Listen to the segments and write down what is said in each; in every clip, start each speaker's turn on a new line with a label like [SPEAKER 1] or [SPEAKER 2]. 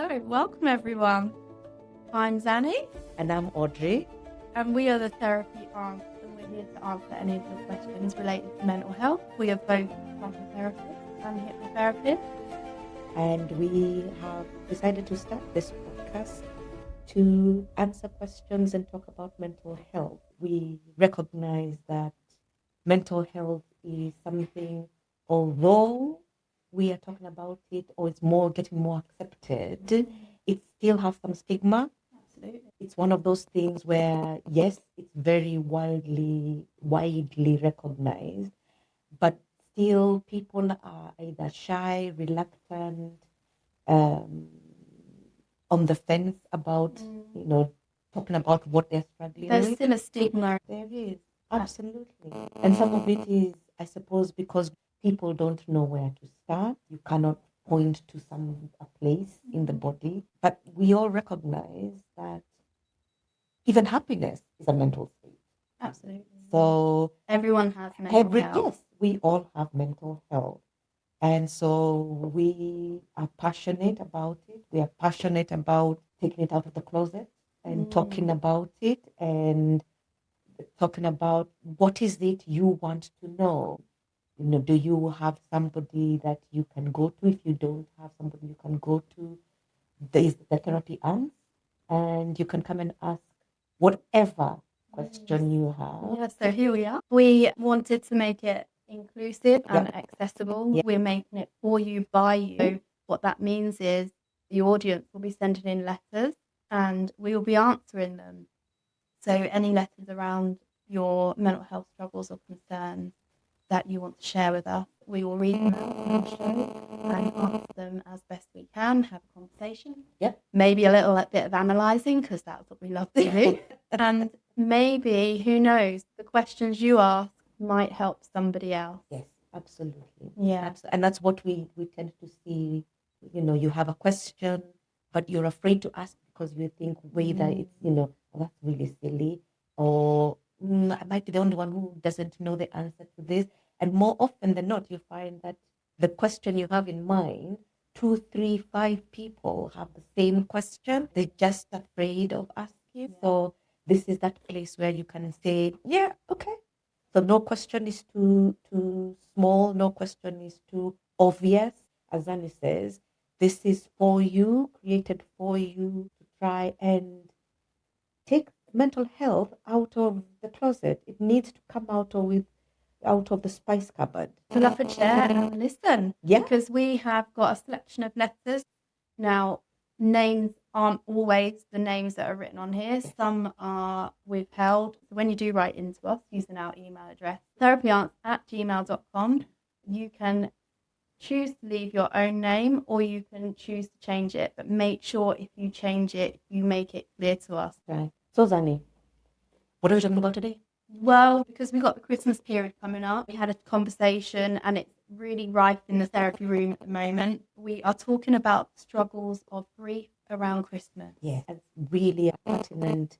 [SPEAKER 1] So, welcome everyone. I'm Zanny,
[SPEAKER 2] And I'm Audrey.
[SPEAKER 1] and we are the Therapy Aunts, and we're here to answer any of your questions related to mental health. We are both psychotherapists and hypnotherapists.
[SPEAKER 2] And we have decided to start this podcast to answer questions and talk about mental health. We recognize that mental health is something, although we are talking about it or it's getting more accepted, it still has some stigma.
[SPEAKER 1] Absolutely.
[SPEAKER 2] It's one of those things where, yes, it's very widely recognized, but still people are either shy, reluctant, um, on the fence about, talking about what they're struggling
[SPEAKER 1] There's
[SPEAKER 2] with.
[SPEAKER 1] still a stigma.
[SPEAKER 2] There is, absolutely. And some of it is, I suppose, because people don't know where to start. You cannot point to a place in the body. But we all recognize that even happiness is a mental state.
[SPEAKER 1] Absolutely.
[SPEAKER 2] So
[SPEAKER 1] Everyone has mental health.
[SPEAKER 2] yes, we all have mental health. And so we are passionate about it. We are passionate about taking it out of the closet and talking about it and talking about what is it you want to know. Do you have somebody that you can go to? If you don't have somebody you can go to, there is the therapy arms, and you can come and ask whatever question you have.
[SPEAKER 1] Yeah, so here we are. We wanted to make it inclusive and accessible.
[SPEAKER 2] Yep.
[SPEAKER 1] We're making it for you, by you. So what that means is the audience will be sending in letters and we will be answering them. So any letters around your mental health struggles or concerns that you want to share with us, we will read them out on the show and answer them as best we can, have a conversation.
[SPEAKER 2] Yep.
[SPEAKER 1] Maybe a little bit of analysing, because that's what we love to do. And maybe, who knows, the questions you ask might help somebody else.
[SPEAKER 2] Yes, absolutely.
[SPEAKER 1] Yeah.
[SPEAKER 2] And that's what we tend to see. You have a question, but you're afraid to ask because you think whether it's, oh, that's really silly, or I might be the only one who doesn't know the answer to this. And more often than not, you find that the question you have in mind, 2, 3, 5 people have the same question. They're just afraid of asking. Yeah. So this is that place where you can say, yeah, okay. So no question is too small. No question is too obvious. As Annie says, this is for you, created for you to try and take mental health out of the closet. It needs to come out of the spice cupboard.
[SPEAKER 1] Pull up a chair and listen.
[SPEAKER 2] Yeah.
[SPEAKER 1] Because we have got a selection of letters. Now, names aren't always the names that are written on here. Some are withheld. So when you do write into us using our email address, therapyaunts@gmail.com, you can choose to leave your own name or you can choose to change it. But make sure if you change it, you make it clear to us.
[SPEAKER 2] Right. So, Zanny, what are we talking about today?
[SPEAKER 1] Well, because we got the Christmas period coming up, we had a conversation and it's really rife in the therapy room at the moment. We are talking about struggles of grief around Christmas.
[SPEAKER 2] Yes, it's really a pertinent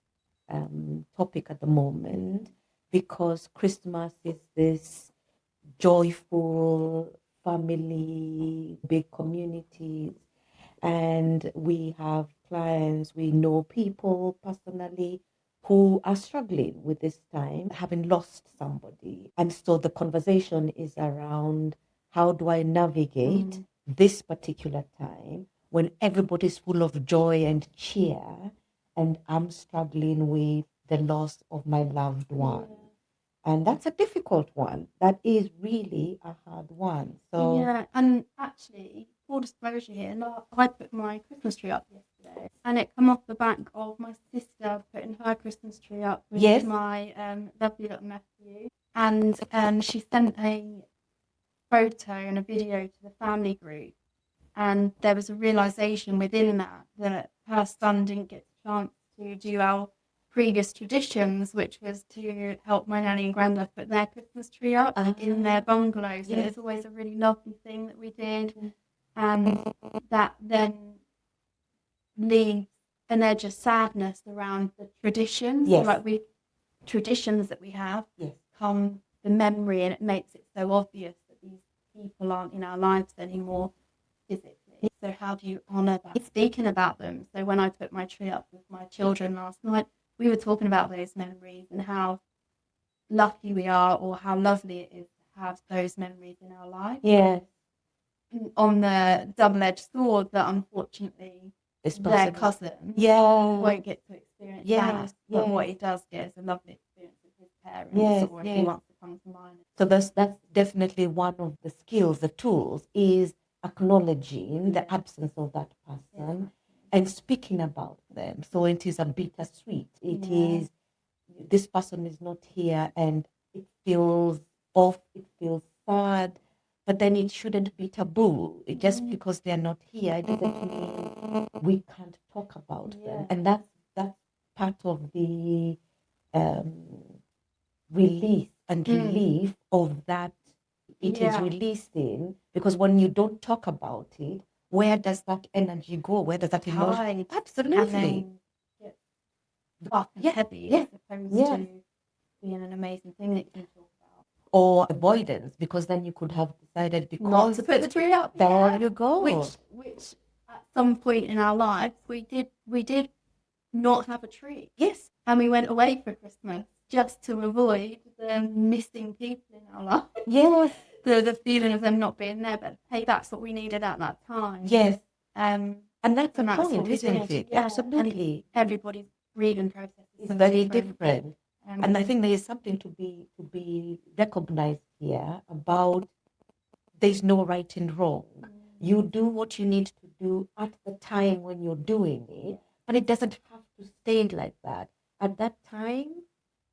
[SPEAKER 2] topic at the moment because Christmas is this joyful family, big communities, and we have clients, we know people personally who are struggling with this time, having lost somebody. And so the conversation is around how do I navigate this particular time when everybody's full of joy and cheer and I'm struggling with the loss of my loved one. And that's a difficult one. That is really a hard one. So
[SPEAKER 1] yeah, and actually, full disclosure here, I put my Christmas tree up yesterday, and it come off the back of my sister putting her Christmas tree up with my lovely little nephew, and she sent a photo and a video to the family group, and there was a realization within that her son didn't get the chance to do our previous traditions, which was to help my nanny and granddad put their Christmas tree up in their bungalow. So it's always a really lovely thing that we did, and that then leaves an edge of sadness around the traditions.
[SPEAKER 2] Yes.
[SPEAKER 1] Traditions that we have come the memory, and it makes it so obvious that these people aren't in our lives anymore physically. So how do you honour that? Speaking about them. So when I put my tree up with my children last night, we were talking about those memories and how lucky we are, or how lovely it is to have those memories in our life.
[SPEAKER 2] Yeah.
[SPEAKER 1] On the double-edged sword that unfortunately their cousin won't get to experience that. But what he does get is a lovely experience with his parents, or if he wants to come to mine.
[SPEAKER 2] So that's definitely one of the skills, the tools, is acknowledging the absence of that person and speaking about them. So it is a bittersweet. It is, this person is not here, and it feels off, it feels sad, but then it shouldn't be taboo. Just because they're not here, it doesn't mean we can't talk about them. And that's part of the release and relief of that. It is releasing, because when you don't talk about it, where does that energy go? Where does that emotion? Absolutely.
[SPEAKER 1] Heavy, as opposed to being an amazing thing that you can talk about.
[SPEAKER 2] Or avoidance, because then you could have decided
[SPEAKER 1] not to put the tree up.
[SPEAKER 2] There you go.
[SPEAKER 1] Which at some point in our lives we did not have a tree.
[SPEAKER 2] Yes.
[SPEAKER 1] And we went away for Christmas just to avoid the missing people in our life.
[SPEAKER 2] Yes.
[SPEAKER 1] The feeling of them not being there, but hey, that's what we needed at that time.
[SPEAKER 2] Yes.
[SPEAKER 1] And
[SPEAKER 2] that's the
[SPEAKER 1] that's
[SPEAKER 2] point, isn't it?
[SPEAKER 1] Yeah.
[SPEAKER 2] Absolutely.
[SPEAKER 1] And everybody's grieving process
[SPEAKER 2] is very different. And I think there is something to be recognized here about there's no right and wrong. You do what you need to do at the time when you're doing it, but it doesn't have to stay like that. At that time,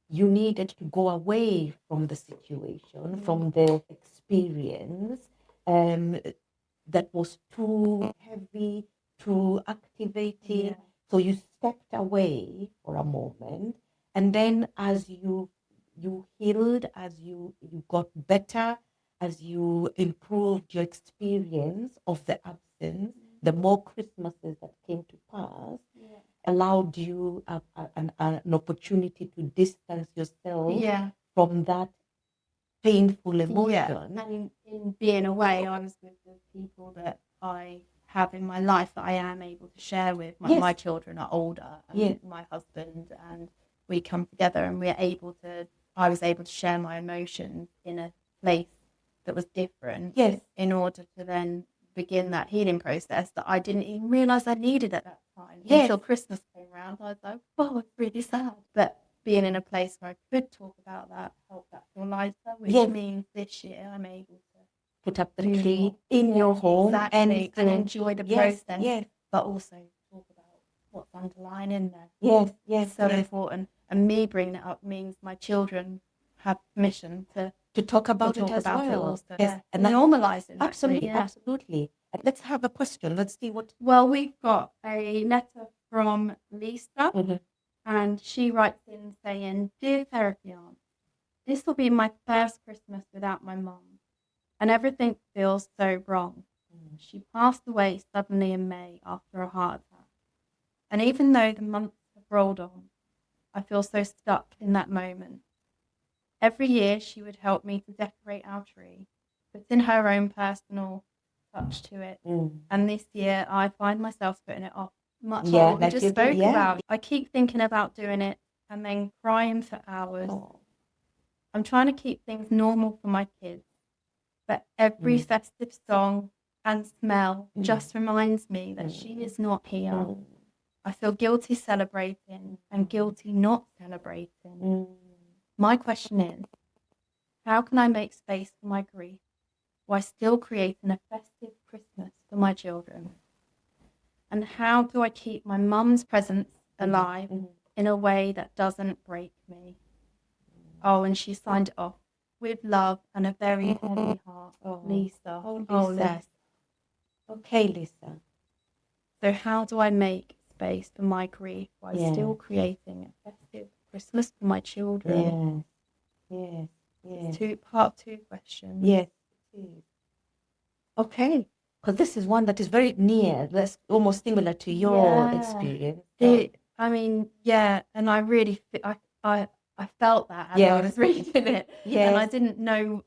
[SPEAKER 2] you needed to go away from the situation, from the experience that was too heavy, too activating. So you stepped away for a moment, and then as you healed, as you got better, as you improved your experience of the absence, the more Christmases that came to pass allowed you an opportunity to distance yourself from that painful emotion.
[SPEAKER 1] And in being away, I was with the people that I have in my life that I am able to share with. My children are older, and my husband, and we come together, and I was able to share my emotions in a place that was different in order to then begin that healing process that I didn't even realise I needed at that time. Until Christmas came around, I was like, oh, it's really sad. But being in a place where I could talk about that helped that feel lighter, which means this year I'm able to
[SPEAKER 2] put up the tree in your home
[SPEAKER 1] and enjoy the process, but also talk about what's underlying in there. It's so important. And me bringing it up means my children have permission to
[SPEAKER 2] talk about it as well.
[SPEAKER 1] Also. And normalising.
[SPEAKER 2] Absolutely. Let's have a question. Let's see what.
[SPEAKER 1] Well, we've got a letter from Lisa, and she writes in saying, "Dear Therapy Aunt, this will be my first Christmas without my mum, and everything feels so wrong. She passed away suddenly in May after a heart attack, and even though the months have rolled on, I feel so stuck in that moment. Every year she would help me to decorate our tree, putting her own personal touch to it. And this year I find myself putting it off much like what we just spoke about. I keep thinking about doing it and then crying for hours. I'm trying to keep things normal for my kids, but every festive song and smell just reminds me that she is not here. I feel guilty celebrating and guilty not celebrating. My question is, how can I make space for my grief while still creating a festive Christmas for my children? And how do I keep my mum's presence alive in a way that doesn't break me? Oh, and she signed it off with love and a very heavy heart. Lisa.
[SPEAKER 2] Lisa. Okay, Lisa.
[SPEAKER 1] So how do I make space for my grief while still creating a festive Christmas for my children?
[SPEAKER 2] Yes.
[SPEAKER 1] Part two question.
[SPEAKER 2] Yes, it is. Okay, because this is one that is very near. That's almost similar to your experience.
[SPEAKER 1] And I really, I felt that as I was reading it. And I didn't know.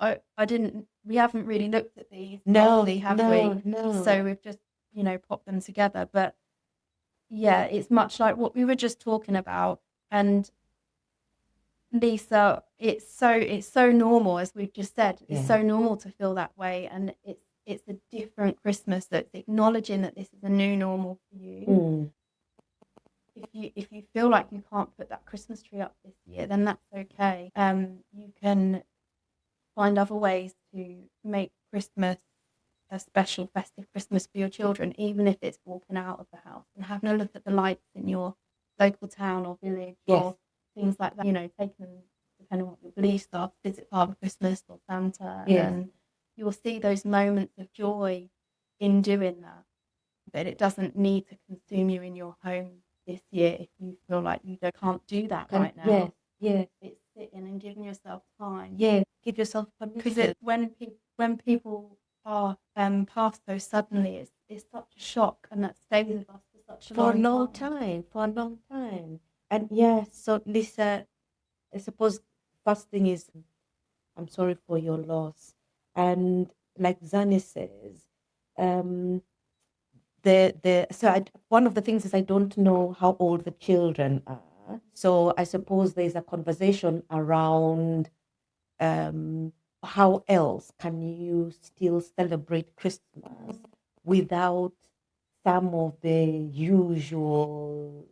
[SPEAKER 1] We haven't really looked at these.
[SPEAKER 2] No,
[SPEAKER 1] properly, have we?
[SPEAKER 2] No.
[SPEAKER 1] So we've just pop them together. But yeah, it's much like what we were just talking about. And Lisa, it's so normal, as we've just said. It's so normal to feel that way, and it's a different Christmas that's acknowledging that this is a new normal for you. If you feel like you can't put that Christmas tree up this year, then that's okay. You can find other ways to make Christmas a special festive Christmas for your children, even if it's walking out of the house and having a look at the lights in your local town or village or things like that. Taking them, depending on what your beliefs are, to visit Father Christmas or Santa, and you'll see those moments of joy in doing that. But it doesn't need to consume you in your home this year if you feel like you can't do that right now. It's sitting and giving yourself time.
[SPEAKER 2] Give yourself permission.
[SPEAKER 1] Because when people are passed so suddenly, it's such a shock, and that stays with us for a long
[SPEAKER 2] time. And so Lisa, I suppose first thing is, I'm sorry for your loss. And like Zanny says, one of the things is I don't know how old the children are. So I suppose there's a conversation around how else can you still celebrate Christmas without some of the usual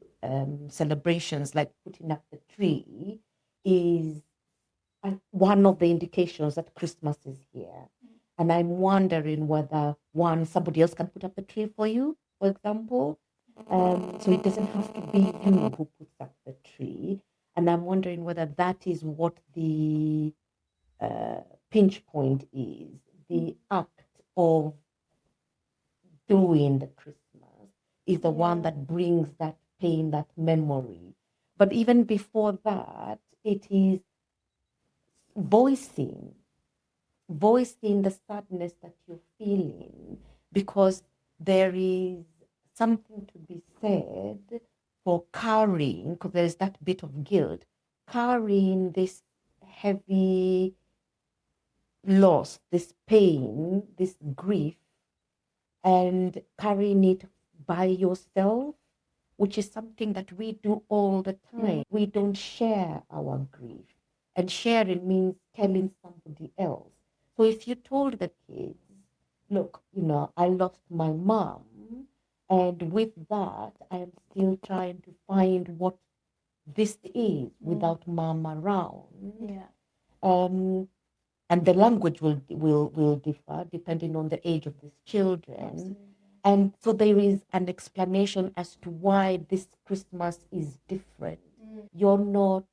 [SPEAKER 2] celebrations, like putting up the tree, is one of the indications that Christmas is here. And I'm wondering whether somebody else can put up the tree for you, for example. So it doesn't have to be you who puts up the tree. And I'm wondering whether that is what the pinch point is, the act of doing the Christmas is the one that brings that pain, that memory. But even before that, it is voicing the sadness that you're feeling, because there is something to be said for carrying, because there's that bit of guilt, carrying this heavy loss, this pain, this grief, and carrying it by yourself, which is something that we do all the time. We don't share our grief. And sharing means telling somebody else. So if you told the kids, look, I lost my mom, and with that, I am still trying to find what this is without mom around. And the language will differ depending on the age of these children. Absolutely. And so there is an explanation as to why this Christmas is different. You're not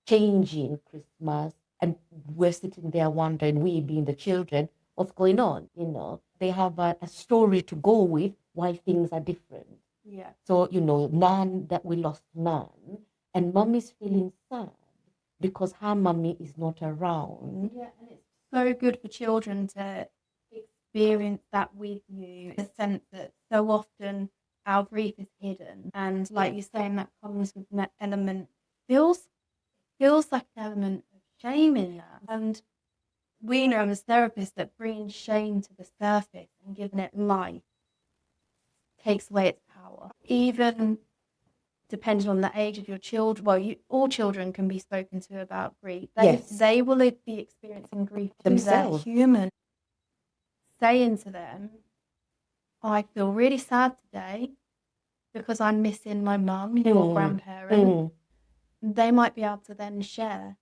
[SPEAKER 2] changing Christmas, and we're sitting there wondering, we being the children, what's going on? They have a story to go with why things are different. So Nan, that we lost Nan, and mommy's feeling sad because her mommy is not around.
[SPEAKER 1] And it's so good for children to experience that with you, the sense that so often our grief is hidden, and like you're saying, that comes with an element, feels like an element of shame in that. And we know as therapists that bringing shame to the surface and giving it life takes away its power. Even depending on the age of your children, all children can be spoken to about grief. They will be experiencing grief themselves. They're human. Saying to them, I feel really sad today because I'm missing my mum, your grandparent. They might be able to then share,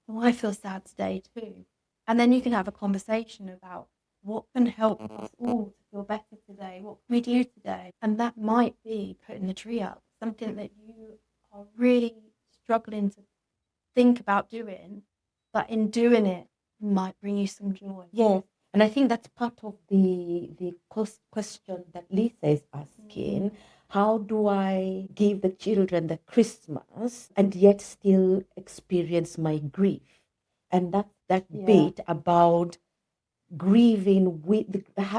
[SPEAKER 1] oh, I feel sad today too. And then you can have a conversation about what can help us all to feel better today. What can we do today? And that might be putting the tree up, something that you are really struggling to think about doing, but in doing it might bring you some joy.
[SPEAKER 2] Yes. And I think that's part of the question that Lisa is asking. How do I give the children the Christmas and yet still experience my grief? And that's that bit about grieving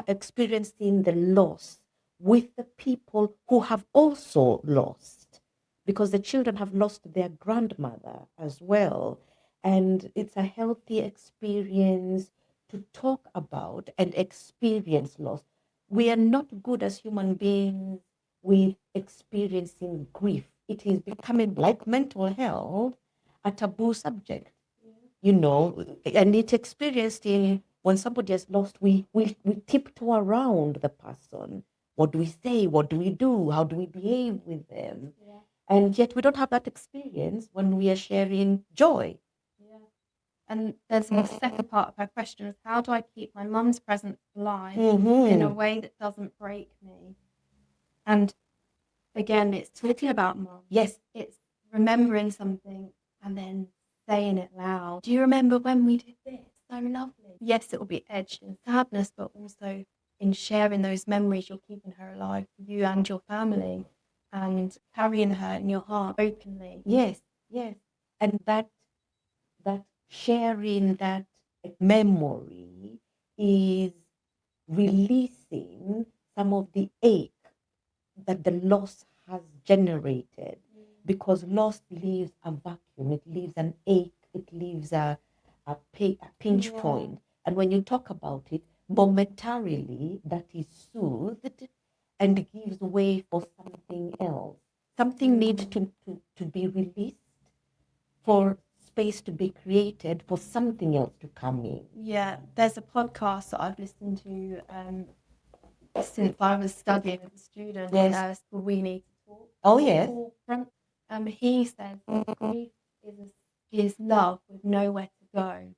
[SPEAKER 2] experiencing the loss with the people who have also lost, because the children have lost their grandmother as well. And it's a healthy experience to talk about and experience loss. we are not good as human beings with experiencing grief. It is becoming, like mental health, a taboo subject, and it's experienced in when somebody has lost, we tiptoe around the person. What do we say? What do we do? How do we behave with them?
[SPEAKER 1] Yeah.
[SPEAKER 2] And yet we don't have that experience when we are sharing joy.
[SPEAKER 1] Yeah. And there's the second part of her question is, how do I keep my mum's presence alive in a way that doesn't break me? And again, it's talking about mum.
[SPEAKER 2] Yes.
[SPEAKER 1] It's remembering something and then saying it loud. Do you remember when we did this? So lovely. Yes, it will be edged in sadness, but also in sharing those memories, you're keeping her alive for you and your family, and carrying her in your heart openly.
[SPEAKER 2] Yes, yes. And that sharing that memory is releasing some of the ache that the loss has generated, because loss leaves a vacuum, it leaves an ache, it leaves a pinch point. And when you talk about it, momentarily that is soothed and gives way for something else. Something needs to be released for space to be created for something else to come in.
[SPEAKER 1] Yeah, there's a podcast that I've listened to since I was studying with a student.
[SPEAKER 2] Yes.
[SPEAKER 1] It's called We Need to Talk.
[SPEAKER 2] Oh, yes.
[SPEAKER 1] He says grief is love with nowhere to go.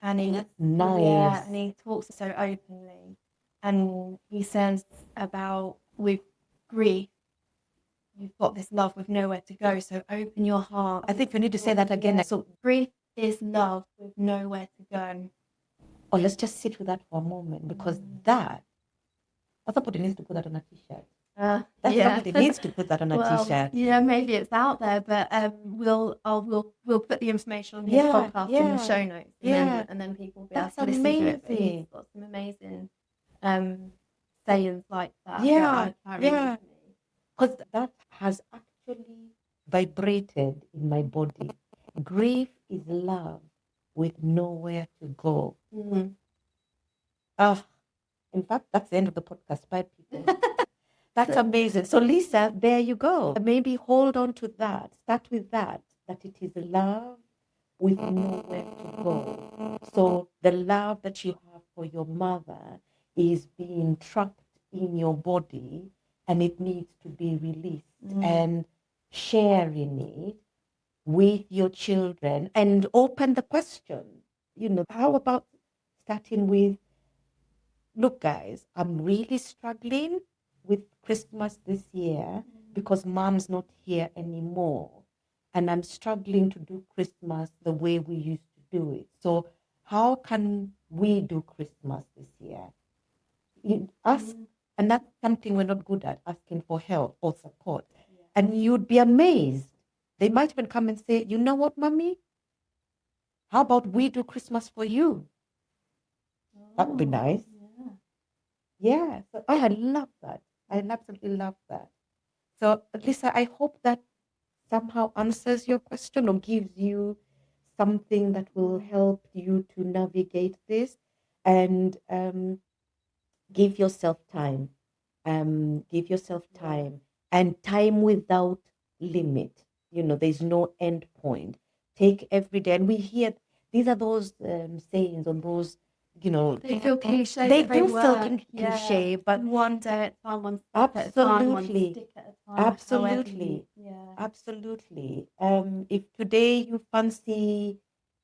[SPEAKER 1] And he,
[SPEAKER 2] That's nice.
[SPEAKER 1] Yeah, and he talks so openly. And he says about with grief, you've got this love with nowhere to go. So open your heart.
[SPEAKER 2] I think you need to say that again.
[SPEAKER 1] Yeah.
[SPEAKER 2] So
[SPEAKER 1] grief is love with nowhere to go.
[SPEAKER 2] Oh, let's just sit with that for a moment, because that, somebody needs to put that on a t-shirt. Somebody needs to put that on a t-shirt.
[SPEAKER 1] Yeah, maybe it's out there, but we'll put the information on his podcast in the show notes, and then people will be able to listen to it. But he's got some amazing sayings like that.
[SPEAKER 2] Yeah, because that has actually vibrated in my body. Grief is love with nowhere to go.
[SPEAKER 1] Mm.
[SPEAKER 2] In fact, that's the end of the podcast. Bye, people. That's amazing. So, Lisa, there you go. Maybe hold on to that. Start with that it is love with nowhere to go. So, the love that you have for your mother is being trapped in your body, and it needs to be released. And sharing it with your children, and open the question, how about starting with, look, guys, I'm really struggling with Christmas this year because mom's not here anymore. And I'm struggling to do Christmas the way we used to do it. So how can we do Christmas this year? You ask, and that's something we're not good at, asking for help or support. Yeah. And you'd be amazed. They might even come and say, you know what, mommy? How about we do Christmas for you? That would be nice. Yeah, so I love that. I absolutely love that. So, Lisa, I hope that somehow answers your question or gives you something that will help you to navigate this, and give yourself time. Give yourself time, and time without limit. There's no end point. Take every day, and we hear these are those sayings on those.
[SPEAKER 1] They feel cliche.
[SPEAKER 2] They do feel cliche, but
[SPEAKER 1] one day at a time, one step
[SPEAKER 2] absolutely,
[SPEAKER 1] at a time, one stick at a time.
[SPEAKER 2] Absolutely, absolutely. If today you fancy,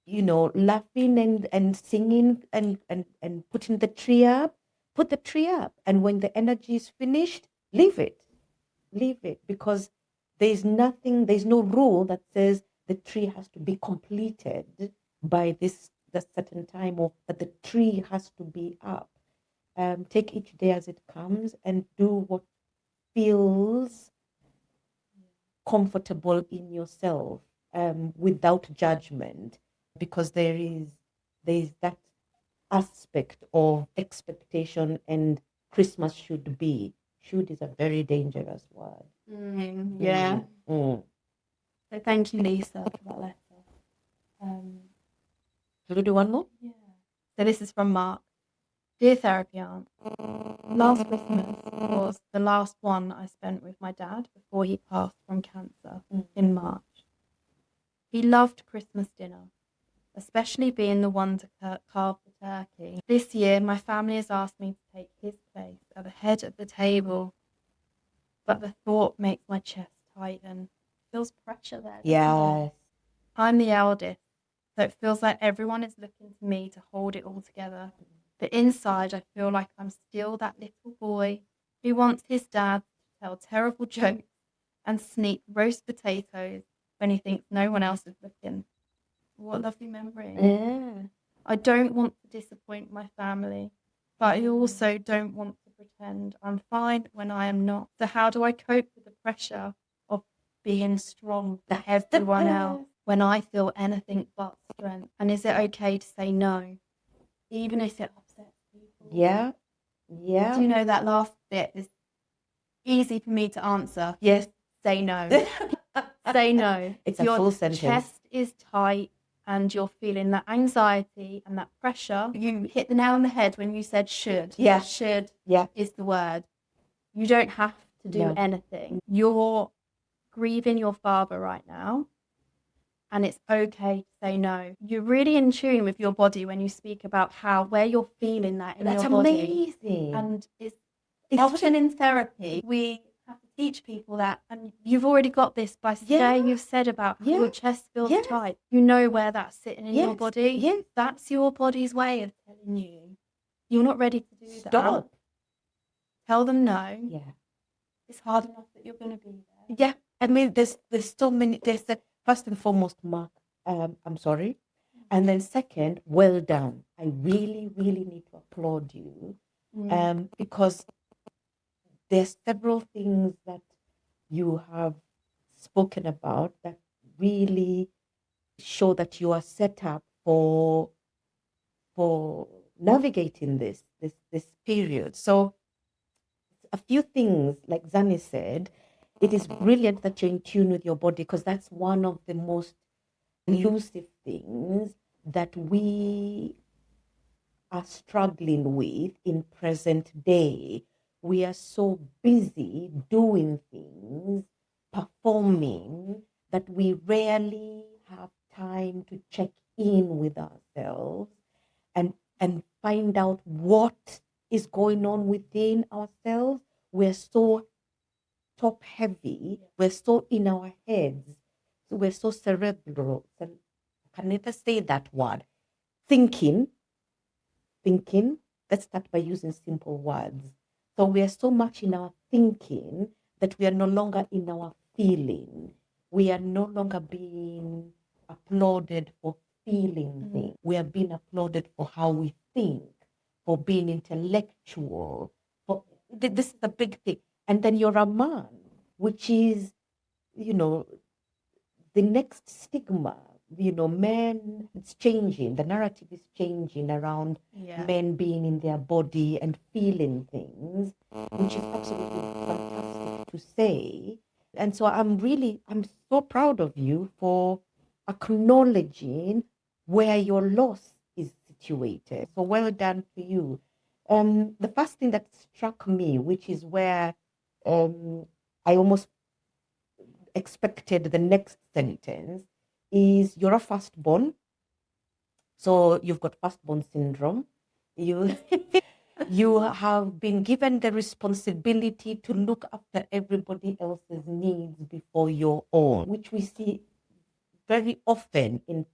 [SPEAKER 2] laughing and singing and putting the tree up, put the tree up. And when the energy is finished, leave it, because there's no rule that says the tree has to be completed by this certain time, or that the tree has to be up. Take each day as it comes and do what feels comfortable in yourself, without judgment, because there's that aspect of expectation, and Christmas should is a very dangerous word.
[SPEAKER 1] So thank you, Lisa, for that letter.
[SPEAKER 2] Should we do one more?
[SPEAKER 1] Yeah. So this is from Mark. Dear therapy aunt, last Christmas was the last one I spent with my dad before he passed from cancer in March. He loved Christmas dinner, especially being the one to carve the turkey. This year, my family has asked me to take his place at the head of the table, but the thought makes my chest tighten. Feels pressure there.
[SPEAKER 2] Yes.
[SPEAKER 1] I'm the eldest, so it feels like everyone is looking to me to hold it all together. But inside, I feel like I'm still that little boy who wants his dad to tell terrible jokes and sneak roast potatoes when he thinks no one else is looking. What lovely memory.
[SPEAKER 2] Yeah.
[SPEAKER 1] I don't want to disappoint my family, but I also don't want to pretend I'm fine when I am not. So how do I cope with the pressure of being strong for everyone else when I feel anything but strength? And is it okay to say no, even if it upsets people?
[SPEAKER 2] Yeah. Yeah.
[SPEAKER 1] Do you know that last bit is easy for me to answer?
[SPEAKER 2] Yes.
[SPEAKER 1] Say no. Say no.
[SPEAKER 2] It's
[SPEAKER 1] Your
[SPEAKER 2] a full sentence.
[SPEAKER 1] chest is tight and you're feeling that anxiety and that pressure. You hit the nail on the head when you said should.
[SPEAKER 2] Yeah.
[SPEAKER 1] Should
[SPEAKER 2] Yeah.
[SPEAKER 1] is the word. You don't have to do anything. You're grieving your father right now, and it's okay to say no. You're really in tune with your body when you speak about where you're feeling that in your body.
[SPEAKER 2] That's amazing.
[SPEAKER 1] And it's often in therapy, we have to teach people that, and you've already got this by saying you've said about how your chest feels tight. You know where that's sitting in your body.
[SPEAKER 2] Yes.
[SPEAKER 1] That's your body's way of telling you you're not ready to do that.
[SPEAKER 2] Stop.
[SPEAKER 1] Tell them no.
[SPEAKER 2] Yeah.
[SPEAKER 1] It's hard enough that you're going to be there.
[SPEAKER 2] Yeah. I mean, there's so many. There's the first and foremost, Mark. I'm sorry, and then second, well done. I really, really need to applaud you, because there's several things that you have spoken about that really show that you are set up for navigating this period. So a few things, like Zanny said, it is brilliant that you're in tune with your body, because that's one of the most elusive things that we are struggling with in present day. We are so busy doing things, performing, that we rarely have time to check in with ourselves and find out what is going on within ourselves. We're so top heavy, we're so in our heads, so we're so cerebral. I can never say that word. Thinking. Let's start by using simple words. So we are so much in our thinking that we are no longer in our feeling. We are no longer being applauded for feeling things. We are being applauded for how we think, for being intellectual. This is a big thing. And then you're a man, which is, the next stigma. Men, it's changing. The narrative is changing around men being in their body and feeling things, which is absolutely fantastic to say. And so I'm so proud of you for acknowledging where your loss is situated. So well done to you. The first thing that struck me, which is where I almost expected the next sentence, is you're a firstborn. So you've got firstborn syndrome. You have been given the responsibility to look after everybody else's needs before your own, which we see very often in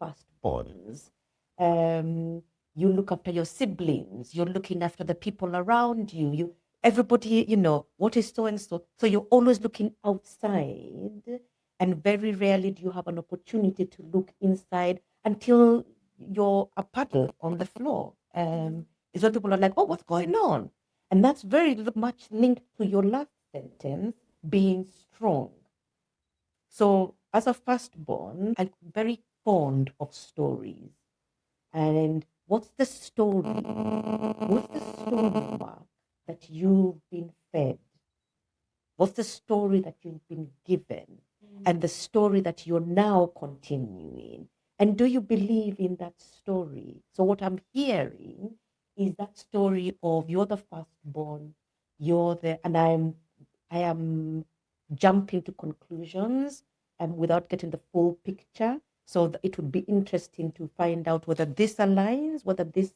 [SPEAKER 2] firstborns. You look after your siblings, you're looking after the people around you, everybody, what is so and so. So you're always looking outside, and very rarely do you have an opportunity to look inside until you're a puddle on the floor. Is when people are like, oh, what's going on? And that's very much linked to your last sentence, being strong. So as a firstborn, I'm very fond of stories. And what's the story? What's the story, Mark, that you've been fed? What's the story that you've been given? And the story that you're now continuing? And do you believe in that story? So what I'm hearing is that story of you're the firstborn, I am jumping to conclusions and without getting the full picture. So it would be interesting to find out whether this aligns, whether this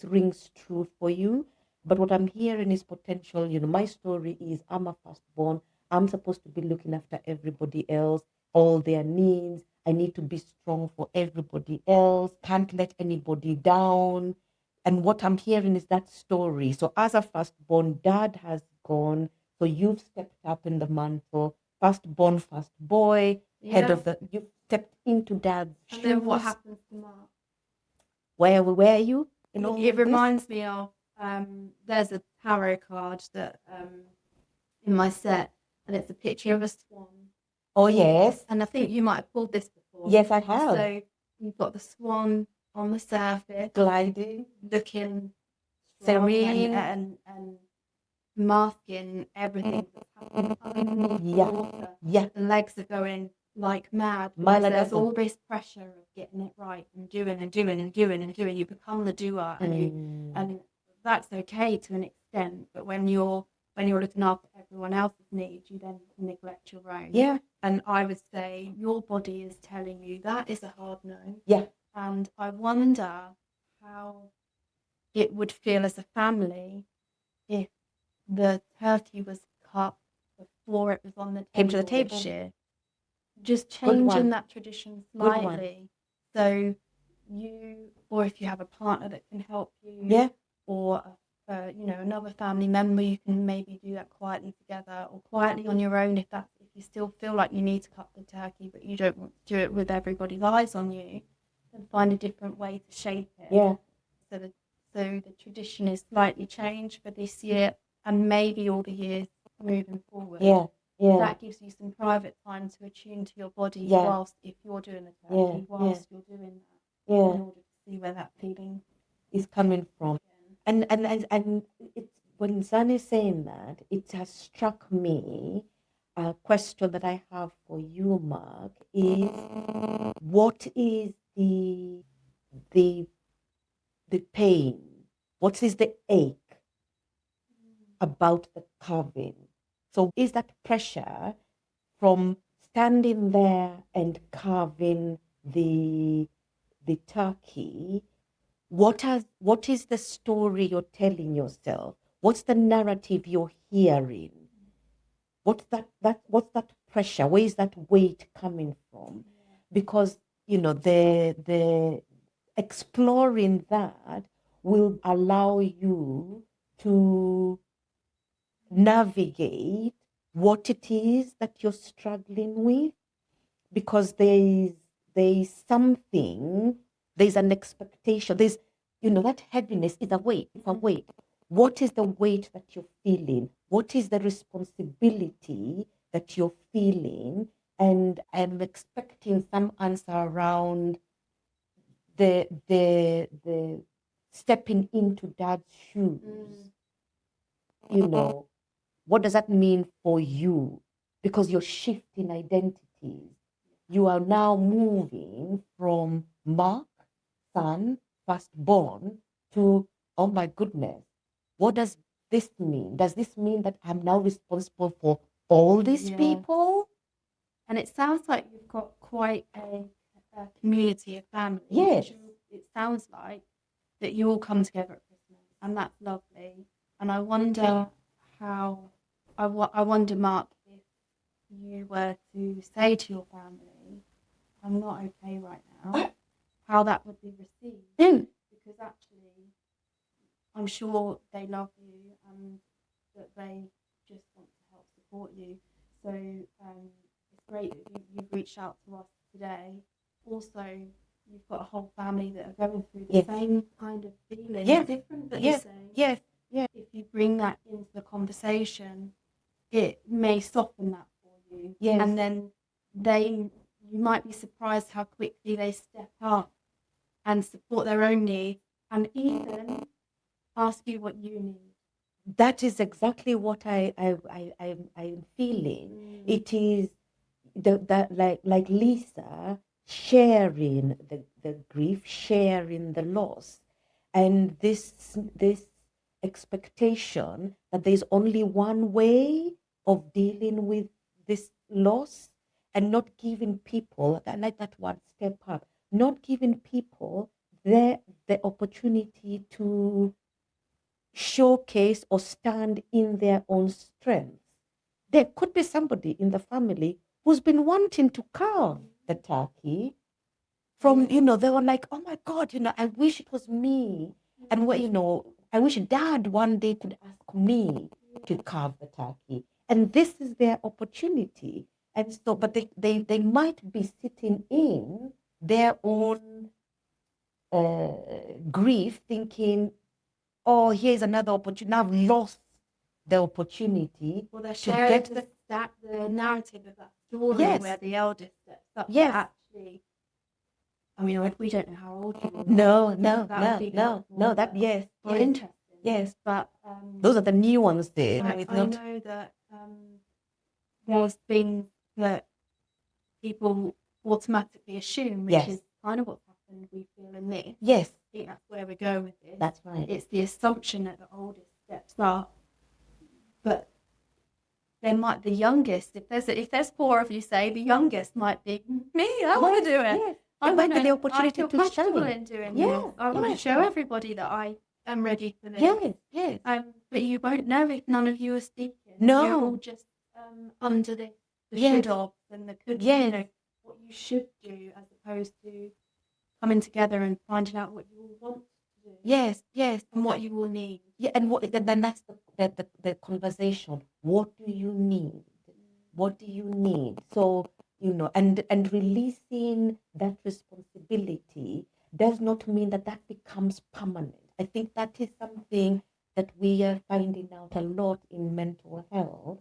[SPEAKER 2] rings true for you. But what I'm hearing is potential. My story is I'm a firstborn. I'm supposed to be looking after everybody else, all their needs. I need to be strong for everybody else. Can't let anybody down. And what I'm hearing is that story. So as a firstborn, dad has gone. So you've stepped up in the mantle. Firstborn, first boy, head of you've stepped into dad's shoes.
[SPEAKER 1] And then what happens to Mark?
[SPEAKER 2] Where are you?
[SPEAKER 1] It reminds me of, there's a tarot card that in my set, and it's a picture of a swan.
[SPEAKER 2] Oh, yes.
[SPEAKER 1] And I think you might have pulled this before.
[SPEAKER 2] Yes, I have.
[SPEAKER 1] So you've got the swan on the surface,
[SPEAKER 2] gliding,
[SPEAKER 1] looking
[SPEAKER 2] serene,
[SPEAKER 1] and masking everything that's happening underneath the water.
[SPEAKER 2] Yeah.
[SPEAKER 1] The legs are going like mad. There's all this pressure of getting it right and doing and doing and doing and doing. You become the doer, and that's okay to an extent. But when you're looking after everyone else's needs, you then neglect your own.
[SPEAKER 2] Yeah.
[SPEAKER 1] And I would say your body is telling you that is a hard no.
[SPEAKER 2] Yeah.
[SPEAKER 1] And I wonder how it would feel as a family if the turkey was cut before it was on the table.
[SPEAKER 2] Came to the table.
[SPEAKER 1] This year. Just changing that tradition slightly. So you, or if you have a partner that can help you,
[SPEAKER 2] yeah,
[SPEAKER 1] or another family member, you can maybe do that quietly together or quietly on your own if you still feel like you need to cut the turkey but you don't want to do it with everybody's eyes on you, then find a different way to shape it.
[SPEAKER 2] Yeah.
[SPEAKER 1] So the tradition is slightly changed for this year and maybe all the years moving forward.
[SPEAKER 2] Yeah. Yeah.
[SPEAKER 1] That gives you some private time to attune to your body whilst if you're doing the turkey, whilst you're doing that, in order to see where that feeling
[SPEAKER 2] is coming from. And it's, when Zanny is saying that, it has struck me. A question that I have for you, Mark, is what is the pain? What is the ache about the carving? So is that pressure from standing there and carving the turkey? What is the story you're telling yourself? What's the narrative you're hearing? What's that pressure? Where is that weight coming from? Because the exploring that will allow you to navigate what it is that you're struggling with, because there's something, there's an expectation, there's that heaviness is a weight. What is the weight that you're feeling? What is the responsibility that you're feeling? And I'm expecting some answer around the stepping into dad's shoes. What does that mean for you? Because you're shifting identities. You are now moving from Mark, son, firstborn, to, oh my goodness, what does this mean? Does this mean that I'm now responsible for all these people?
[SPEAKER 1] And it sounds like you've got quite a community of family.
[SPEAKER 2] Yes.
[SPEAKER 1] It sounds like that you all come together at Christmas, and that's lovely. And I wonder I wonder, Mark, if you were to say to your family, I'm not okay right now, how that would be received. Because actually, I'm sure they love you and that they just want to help support you. So it's great that you've reached out to us today. Also, you've got a whole family that are going through the same kind of feeling.
[SPEAKER 2] Yes.
[SPEAKER 1] Different, but
[SPEAKER 2] yes.
[SPEAKER 1] the same.
[SPEAKER 2] Yes. Yes.
[SPEAKER 1] If you bring that into the conversation, it may soften that for you.
[SPEAKER 2] Yes.
[SPEAKER 1] And then you might be surprised how quickly they step up and support their own needs and even ask you what you need.
[SPEAKER 2] That is exactly what I'm feeling. It is that like Lisa sharing the grief, sharing the loss, and this expectation that there's only one way of dealing with this loss, and not giving people, I like that word, step up, not giving people the opportunity to showcase or stand in their own strength. There could be somebody in the family who's been wanting to carve the turkey from, they were like, oh my God, I wish it was me. And what, I wish dad one day could ask me to carve the turkey. And this is their opportunity. And so, but they might be sitting in their own grief, thinking, oh, here's another opportunity. Now I've lost the opportunity.
[SPEAKER 1] Well, they're sharing the narrative of that story where the eldest steps up.
[SPEAKER 2] Yes.
[SPEAKER 1] Actually, I mean, we don't know how old you are.
[SPEAKER 2] No. That, yes.
[SPEAKER 1] Well, interesting.
[SPEAKER 2] Yes.
[SPEAKER 1] But
[SPEAKER 2] those are the new ones there.
[SPEAKER 1] I know that there's things that people automatically assume, which is kind of what's happened, we feel, in this.
[SPEAKER 2] Yes.
[SPEAKER 1] I think that's where we're going with this.
[SPEAKER 2] That's right.
[SPEAKER 1] It's the assumption that the oldest steps up. But there might the youngest, if there's 4 of you, say, the youngest might be me. I want to do it.
[SPEAKER 2] Yes. I might be the opportunity
[SPEAKER 1] I feel comfortable in doing this. I want to show everybody that I am ready for this.
[SPEAKER 2] Yes.
[SPEAKER 1] But you won't know if none of you are speaking.
[SPEAKER 2] No.
[SPEAKER 1] You're all just under the should-ofs and the could. What you should do, as opposed to coming together and finding out what you all want to do.
[SPEAKER 2] Yes.
[SPEAKER 1] And what you will need.
[SPEAKER 2] Yeah, and then that's the conversation. What do you need? What do you need? So, and releasing that responsibility does not mean that becomes permanent. I think that is something that we are finding out a lot in mental health,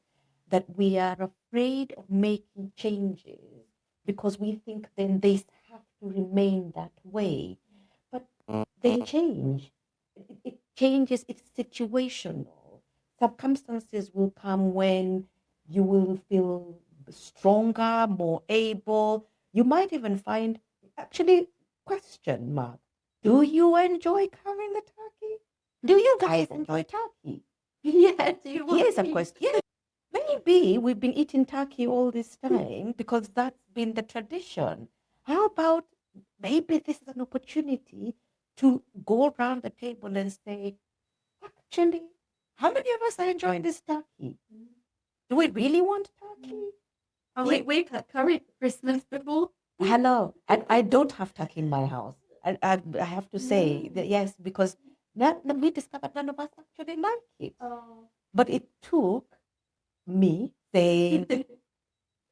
[SPEAKER 2] that we are afraid of making changes because we think then they have to remain that way. But they change. It changes, it's situational. Circumstances will come when you will feel stronger, more able. You might even find, actually, question mark, do you enjoy carving the turkey? Do you guys enjoy turkey?
[SPEAKER 1] Yeah, do you want
[SPEAKER 2] Yes, of course. Yeah. Maybe we've been eating turkey all this time because that's been the tradition. How about maybe this is an opportunity to go around the table and say, actually, how many of us are enjoying this turkey? Do we really want turkey?
[SPEAKER 1] Oh, we've had curry for Christmas before.
[SPEAKER 2] Hello. I don't have turkey in my house. I have to say that, yes, because we discovered none of us actually like it.
[SPEAKER 1] Oh.
[SPEAKER 2] But it took me saying,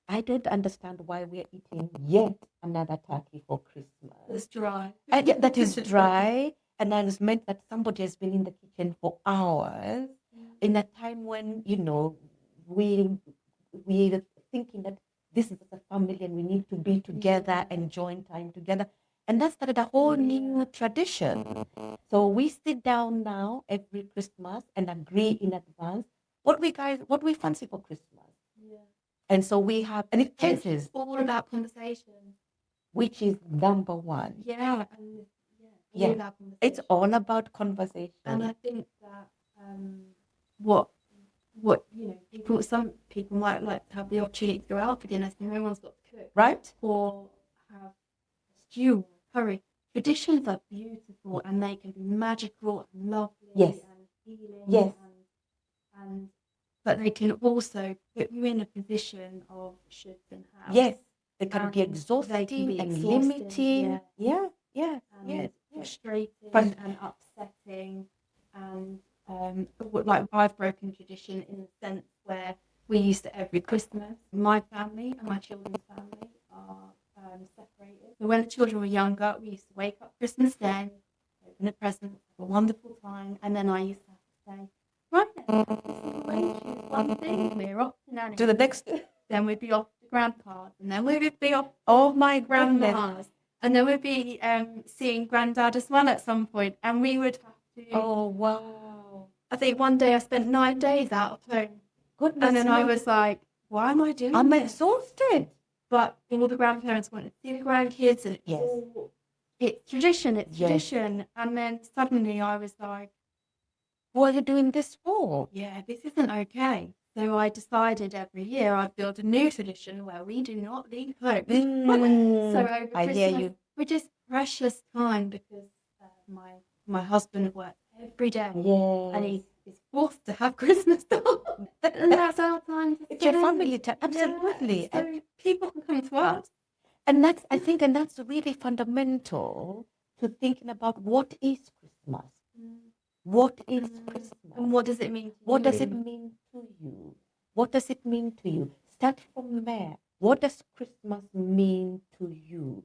[SPEAKER 2] I don't understand why we're eating yet another turkey for Christmas.
[SPEAKER 1] It's dry.
[SPEAKER 2] That is dry. And that has meant that somebody has been in the kitchen for hours in a time when, we're thinking that this is a family and we need to be together and join time together. And that started a whole new tradition. So we sit down now every Christmas and agree in advance what we fancy for Christmas.
[SPEAKER 1] Yeah.
[SPEAKER 2] And so we have, and it changes.
[SPEAKER 1] It's all about conversation.
[SPEAKER 2] Which is number one.
[SPEAKER 1] Yeah.
[SPEAKER 2] It's all about conversation.
[SPEAKER 1] And I think that what some people might like to have the opportunity to go out for dinner, so no one's got to cook.
[SPEAKER 2] Right.
[SPEAKER 1] Or have stew, curry. Traditions are beautiful and they can be magical and lovely and healing.
[SPEAKER 2] Yes.
[SPEAKER 1] But they can also put you in a position of shoulds and haves.
[SPEAKER 2] Yes. They can be exhausting and limiting.
[SPEAKER 1] Yeah.
[SPEAKER 2] Yes.
[SPEAKER 1] Frustrating and upsetting. And like I've broken tradition in the sense where we used to every Christmas, my family and my children's family are separated. So when the children were younger, we used to wake up Christmas Day, open a present, have a wonderful time, and then I used to have to say, right, choose one thing, we're off to Nanny.
[SPEAKER 2] To the next.
[SPEAKER 1] Then we'd be off to Grandpa's, and then we would be off
[SPEAKER 2] to my grandma's.
[SPEAKER 1] And then we'd be seeing Granddad as well at some point, and we would have to.
[SPEAKER 2] Oh, wow.
[SPEAKER 1] I think one day I spent 9 days out of home.
[SPEAKER 2] Goodness.
[SPEAKER 1] And then I was like, why am I doing
[SPEAKER 2] I'm
[SPEAKER 1] this?
[SPEAKER 2] exhausted.
[SPEAKER 1] But all the grandparents wanted to see the grandkids, and it's tradition,
[SPEAKER 2] Yes.
[SPEAKER 1] tradition. And then suddenly I was like,
[SPEAKER 2] what are you doing this for?
[SPEAKER 1] yeah, this isn't okay. So I decided every year I'd build a new tradition where we do not leave home. So over
[SPEAKER 2] I hear
[SPEAKER 1] Christmas,
[SPEAKER 2] you.
[SPEAKER 1] which is precious time because my husband works every day and
[SPEAKER 2] Yes.
[SPEAKER 1] he is forced to have Christmas off. And that's our time to
[SPEAKER 2] It's your
[SPEAKER 1] spend.
[SPEAKER 2] family time. Absolutely.
[SPEAKER 1] Yeah, so people can come to us.
[SPEAKER 2] And that's, I think, and that's really fundamental to thinking about what is Christmas. What is Christmas?
[SPEAKER 1] And what does it mean to
[SPEAKER 2] What
[SPEAKER 1] you?
[SPEAKER 2] does it mean to you? What does it mean to you? Start from there. What does Christmas mean to you?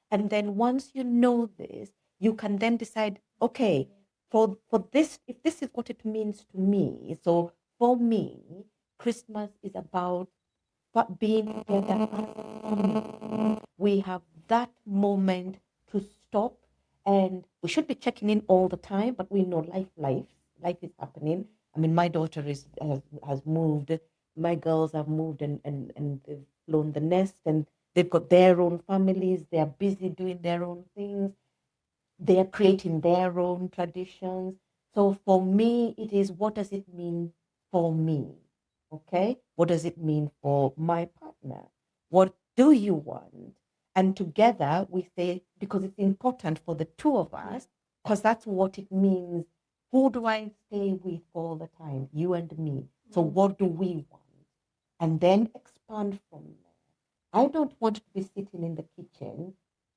[SPEAKER 2] And then once you know this, you can then decide, okay, for this, if this is what it means to me, so for me, Christmas is about being together as a family. We have that moment to stop, and we should be checking in all the time, but we know life is happening. I mean, my daughter has moved, my girls have moved, and they've flown the nest, and they've got their own families, they are busy doing their own things, they are creating their own traditions. So for me, it is, what does it mean for me? Okay, what does it mean for my partner? What do you want? And together we say, because it's important for the two of us, because that's what it means. Who do I stay with all the time? You and me. So what do we want? And then expand from there. I don't want to be sitting in the kitchen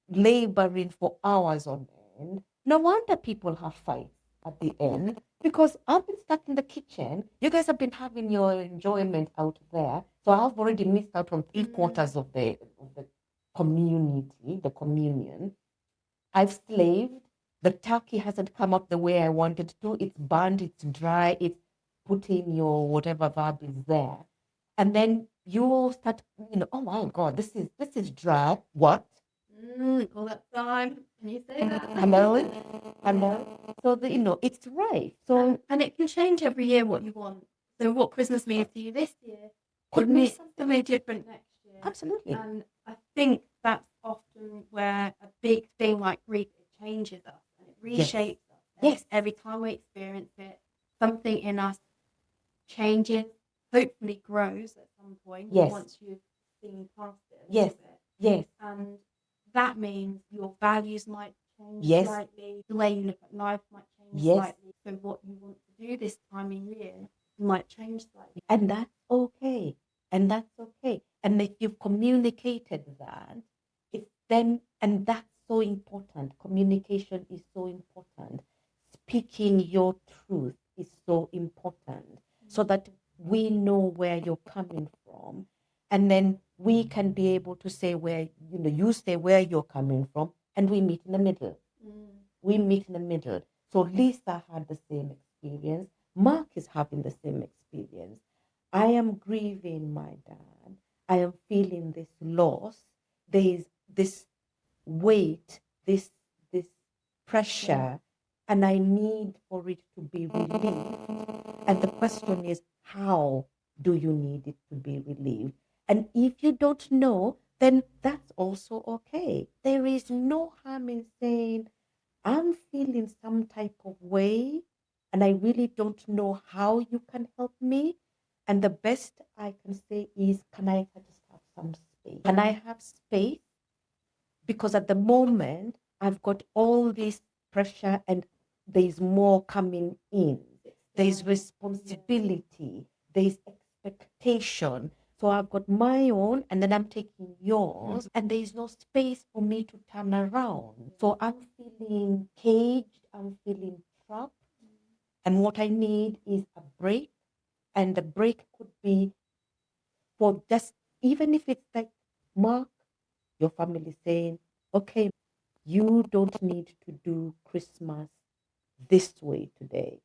[SPEAKER 2] laboring for hours on end. No wonder people have fights at the end, because I've been stuck in the kitchen. You guys have been having your enjoyment out there. So I've already missed out on 3/4 of the community, the communion. I've slaved. The turkey hasn't come up the way I wanted to. It's burnt, it's dry, it's put in your whatever verb is there. And then you all start, oh my God, this is dry. What?
[SPEAKER 1] All that time. Can you say that?
[SPEAKER 2] Hello. So it's right. So
[SPEAKER 1] and it can change every year what you want. So what Christmas means to you this year
[SPEAKER 2] could
[SPEAKER 1] mean
[SPEAKER 2] be
[SPEAKER 1] something different next year.
[SPEAKER 2] Absolutely.
[SPEAKER 1] And I think that's often where a big thing like grief, it changes us and it reshapes us.
[SPEAKER 2] Yes.
[SPEAKER 1] Every time we experience it, something in us changes, hopefully grows at some point.
[SPEAKER 2] Yes.
[SPEAKER 1] Once you've seen past it.
[SPEAKER 2] Yes. Yes.
[SPEAKER 1] And that means your values might change slightly. The way you look at life might change slightly. So what you want to do this time of year might change slightly.
[SPEAKER 2] And that's okay. And if you've communicated that, and that's so important. Communication is so important. Speaking your truth is so important, so that we know where you're coming from. And then we can be able to say where, you say where you're coming from, and we meet in the middle. We meet in the middle. So Lisa had the same experience. Mark is having the same experience. I am grieving my dad. I am feeling this loss. There is this weight, this pressure, and I need for it to be relieved. And the question is, how do you need it to be relieved? And if you don't know, then that's also okay. There is no harm in saying, I'm feeling some type of way, and I really don't know how you can help me. And the best I can say is, can I just have some space? Can I have space? Because at the moment, I've got all this pressure and there's more coming in. There's responsibility, there's expectation. So I've got my own, and then I'm taking yours, and there's no space for me to turn around. So I'm feeling caged, I'm feeling trapped. And what I need is a break. And the break could be for just, even if it's like, Mark, your family saying, okay, you don't need to do Christmas this way today.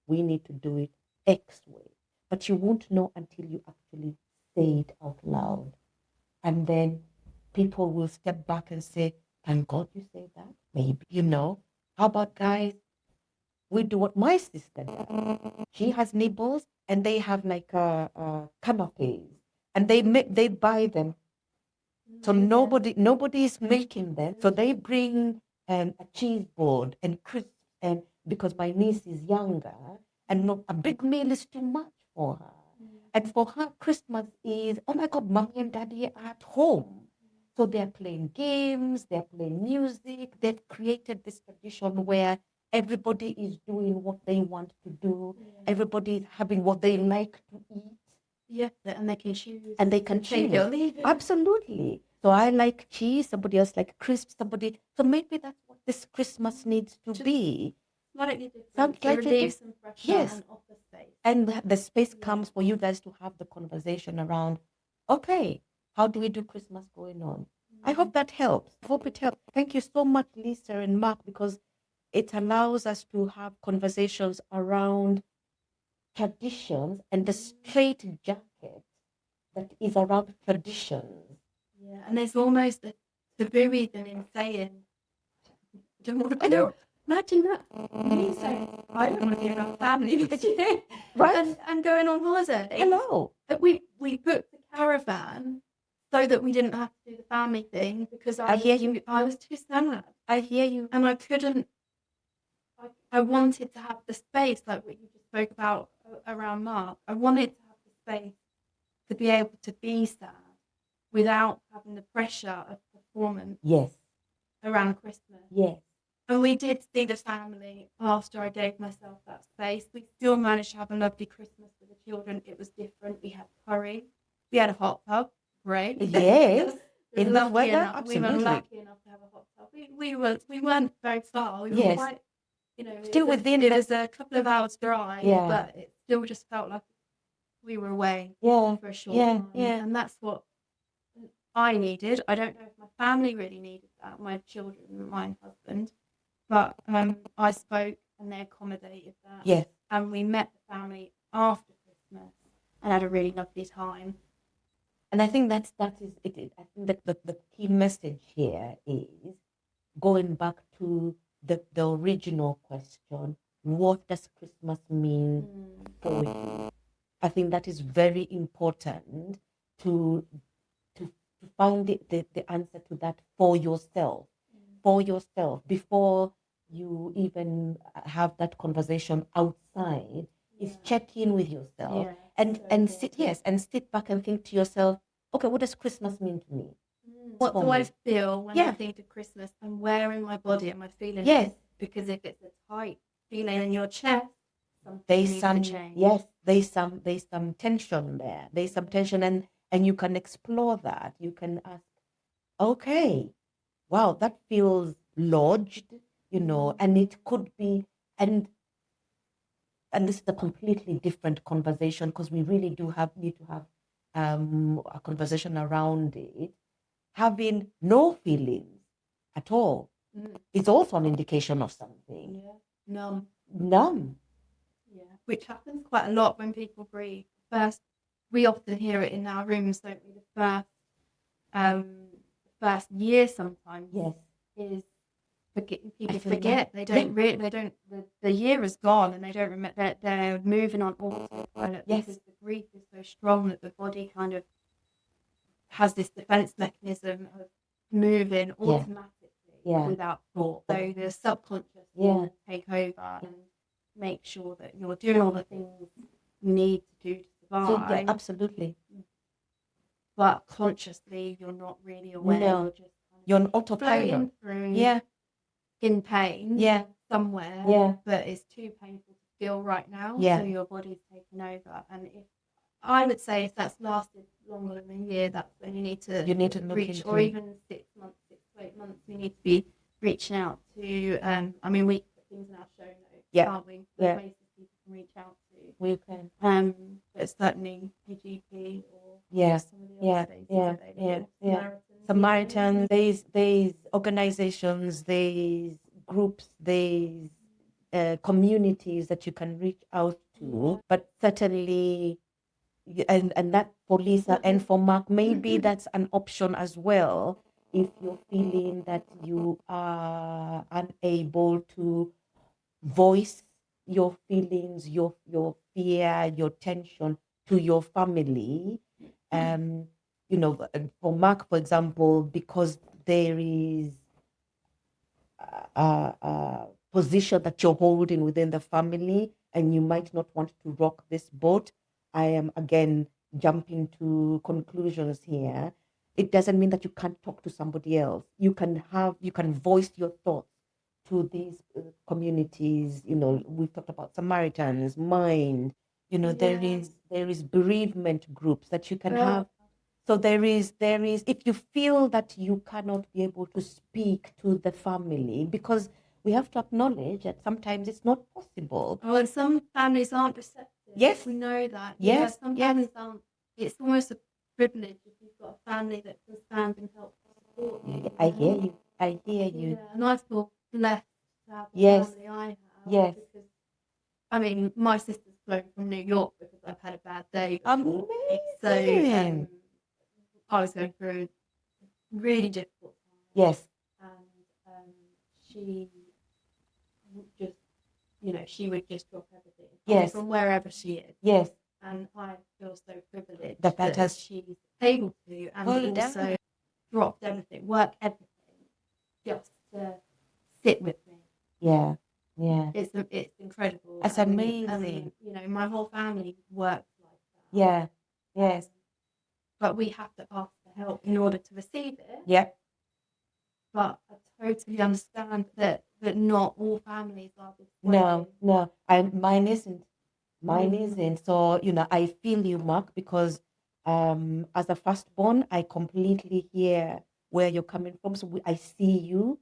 [SPEAKER 2] We need to do it X way. But you won't know until you actually say it out loud. And then people will step back and say, thank God you say that. Maybe, how about guys? We do what my sister does. She has nibbles, and they have like canapes, and they buy them. So nobody is making them. So they bring a cheese board and crisps, and because my niece is younger, and not a big meal is too much for her. And for her, Christmas is, oh my God, mommy and daddy are at home. So they're playing games, they're playing music. They've created this tradition where everybody is doing what they want to do. Everybody is having what they like to eat.
[SPEAKER 1] Yeah, and they can choose.
[SPEAKER 2] And they can
[SPEAKER 1] take
[SPEAKER 2] choose.
[SPEAKER 1] it or leave it.
[SPEAKER 2] Absolutely. So I like cheese, somebody else like crisps, somebody. So maybe that's what this Christmas needs to be.
[SPEAKER 1] Slightly different.
[SPEAKER 2] Slightly
[SPEAKER 1] Relieve some pressure
[SPEAKER 2] yes.
[SPEAKER 1] and offer space.
[SPEAKER 2] And the space comes for you guys to have the conversation around, okay, how do we do Christmas going on? I hope that helps. I hope it helps. Thank you so much, Lisa and Mark, because it allows us to have conversations around traditions and the straight jacket that is around traditions.
[SPEAKER 1] Yeah, and there's almost a tabooism in saying, I don't imagine that. Me saying, I don't want to be around family this year.
[SPEAKER 2] Right?
[SPEAKER 1] And going on holiday.
[SPEAKER 2] Hello.
[SPEAKER 1] We booked the caravan so that we didn't have to do the family thing because I
[SPEAKER 2] hear you.
[SPEAKER 1] I was too sad.
[SPEAKER 2] I hear you.
[SPEAKER 1] And I couldn't. I wanted to have the space, like what you just spoke about around Mark. I wanted to have the space to be able to be sad without having the pressure of performance.
[SPEAKER 2] Yes.
[SPEAKER 1] Around Christmas.
[SPEAKER 2] Yes.
[SPEAKER 1] And we did see the family after I gave myself that space. We still managed to have a lovely Christmas with the children. It was different. We had curry. We had a hot tub. Great.
[SPEAKER 2] Yes. In the weather, absolutely.
[SPEAKER 1] We were lucky enough to have a hot tub. We weren't very far. We were quite,
[SPEAKER 2] still within.
[SPEAKER 1] It was a couple of hours drive, but it still just felt like we were away for a short time. Yeah. And that's what I needed. I don't know if my family really needed that, my children, my husband, but I spoke and they accommodated that.
[SPEAKER 2] Yes.
[SPEAKER 1] And we met the family after Christmas and had a really lovely time.
[SPEAKER 2] And I think that is it. I think that the key message here is going back to the original question: what does Christmas mean for you? I think that is very important to find the answer to that for yourself, before you even have that conversation outside. Is check in with yourself and sit back and think to yourself, okay, what does Christmas mean to me?
[SPEAKER 1] What do I feel when I think of Christmas, and where in my body am I feeling it? Because if it's a tight feeling in your chest, there's some
[SPEAKER 2] tension there. There's some tension, and you can explore that. You can ask, okay, wow, that feels lodged, and it could be, and this is a completely different conversation, because we really need to have a conversation around it. Having no feelings at all is also an indication of something.
[SPEAKER 1] Yeah.
[SPEAKER 2] Numb.
[SPEAKER 1] Yeah, which happens quite a lot when people grieve. First, we often hear it in our rooms, don't we? The first year sometimes is people forget. They don't the year is gone and they don't remember. They're moving on autopilot because the grief is so strong that the body kind of has this defense mechanism of moving automatically without thought. So the subconscious will take over and make sure that you're doing all the things you need to do to survive.
[SPEAKER 2] So, absolutely.
[SPEAKER 1] But consciously, you're not really aware.
[SPEAKER 2] No. You're on autopilot.
[SPEAKER 1] Through in pain somewhere, but it's too painful to feel right now. So your body's taking over. And I would say if that's lasted longer than a year, that's when you need to
[SPEAKER 2] look
[SPEAKER 1] reach,
[SPEAKER 2] into,
[SPEAKER 1] or even 6 months, 6 to 8 months, we need to be reaching out to. We put things in our show notes, can't we? Places people can reach out to.
[SPEAKER 2] We can.
[SPEAKER 1] But certainly a GP or some of the other spaces.
[SPEAKER 2] Samaritans, there's organizations, there's groups, there's communities that you can reach out to. But certainly, and that for Lisa and for Mark, maybe that's an option as well. If you're feeling that you are unable to voice your feelings, your fear, your tension to your family, for Mark, for example, because there is position that you're holding within the family, and you might not want to rock this boat. I am again jumping to conclusions here. It doesn't mean that you can't talk to somebody else. You can voice your thoughts to these communities. We've talked about Samaritans, Mind. There is bereavement groups that you can have. So there is, if you feel that you cannot be able to speak to the family, because we have to acknowledge that sometimes it's not possible.
[SPEAKER 1] Oh, and some families aren't receptive.
[SPEAKER 2] Yes.
[SPEAKER 1] We know that.
[SPEAKER 2] Yes.
[SPEAKER 1] Some families aren't. It's almost a privilege if you've got a family that can stand and help support you.
[SPEAKER 2] I hear you.
[SPEAKER 1] Yeah, and I feel blessed to have the family I have.
[SPEAKER 2] Yes.
[SPEAKER 1] Because, I mean, my sister's flown from New York because I've had a bad day.
[SPEAKER 2] Amazing.
[SPEAKER 1] So I was going through a really difficult time.
[SPEAKER 2] Yes.
[SPEAKER 1] And she just, she would just drop everything.
[SPEAKER 2] Yes.
[SPEAKER 1] From wherever she is.
[SPEAKER 2] Yes.
[SPEAKER 1] And I feel so privileged
[SPEAKER 2] that
[SPEAKER 1] she's able to, and also dropped everything, work everything, just to sit with me.
[SPEAKER 2] Yeah.
[SPEAKER 1] It's incredible.
[SPEAKER 2] That's amazing.
[SPEAKER 1] My whole family works like that.
[SPEAKER 2] Yeah. Yes.
[SPEAKER 1] But we have to ask for help in order to receive it.
[SPEAKER 2] Yeah.
[SPEAKER 1] But I totally understand that not all families are this way.
[SPEAKER 2] No. Mine isn't. So, I feel you, Mark, because as a firstborn, I completely hear where you're coming from. So I see you,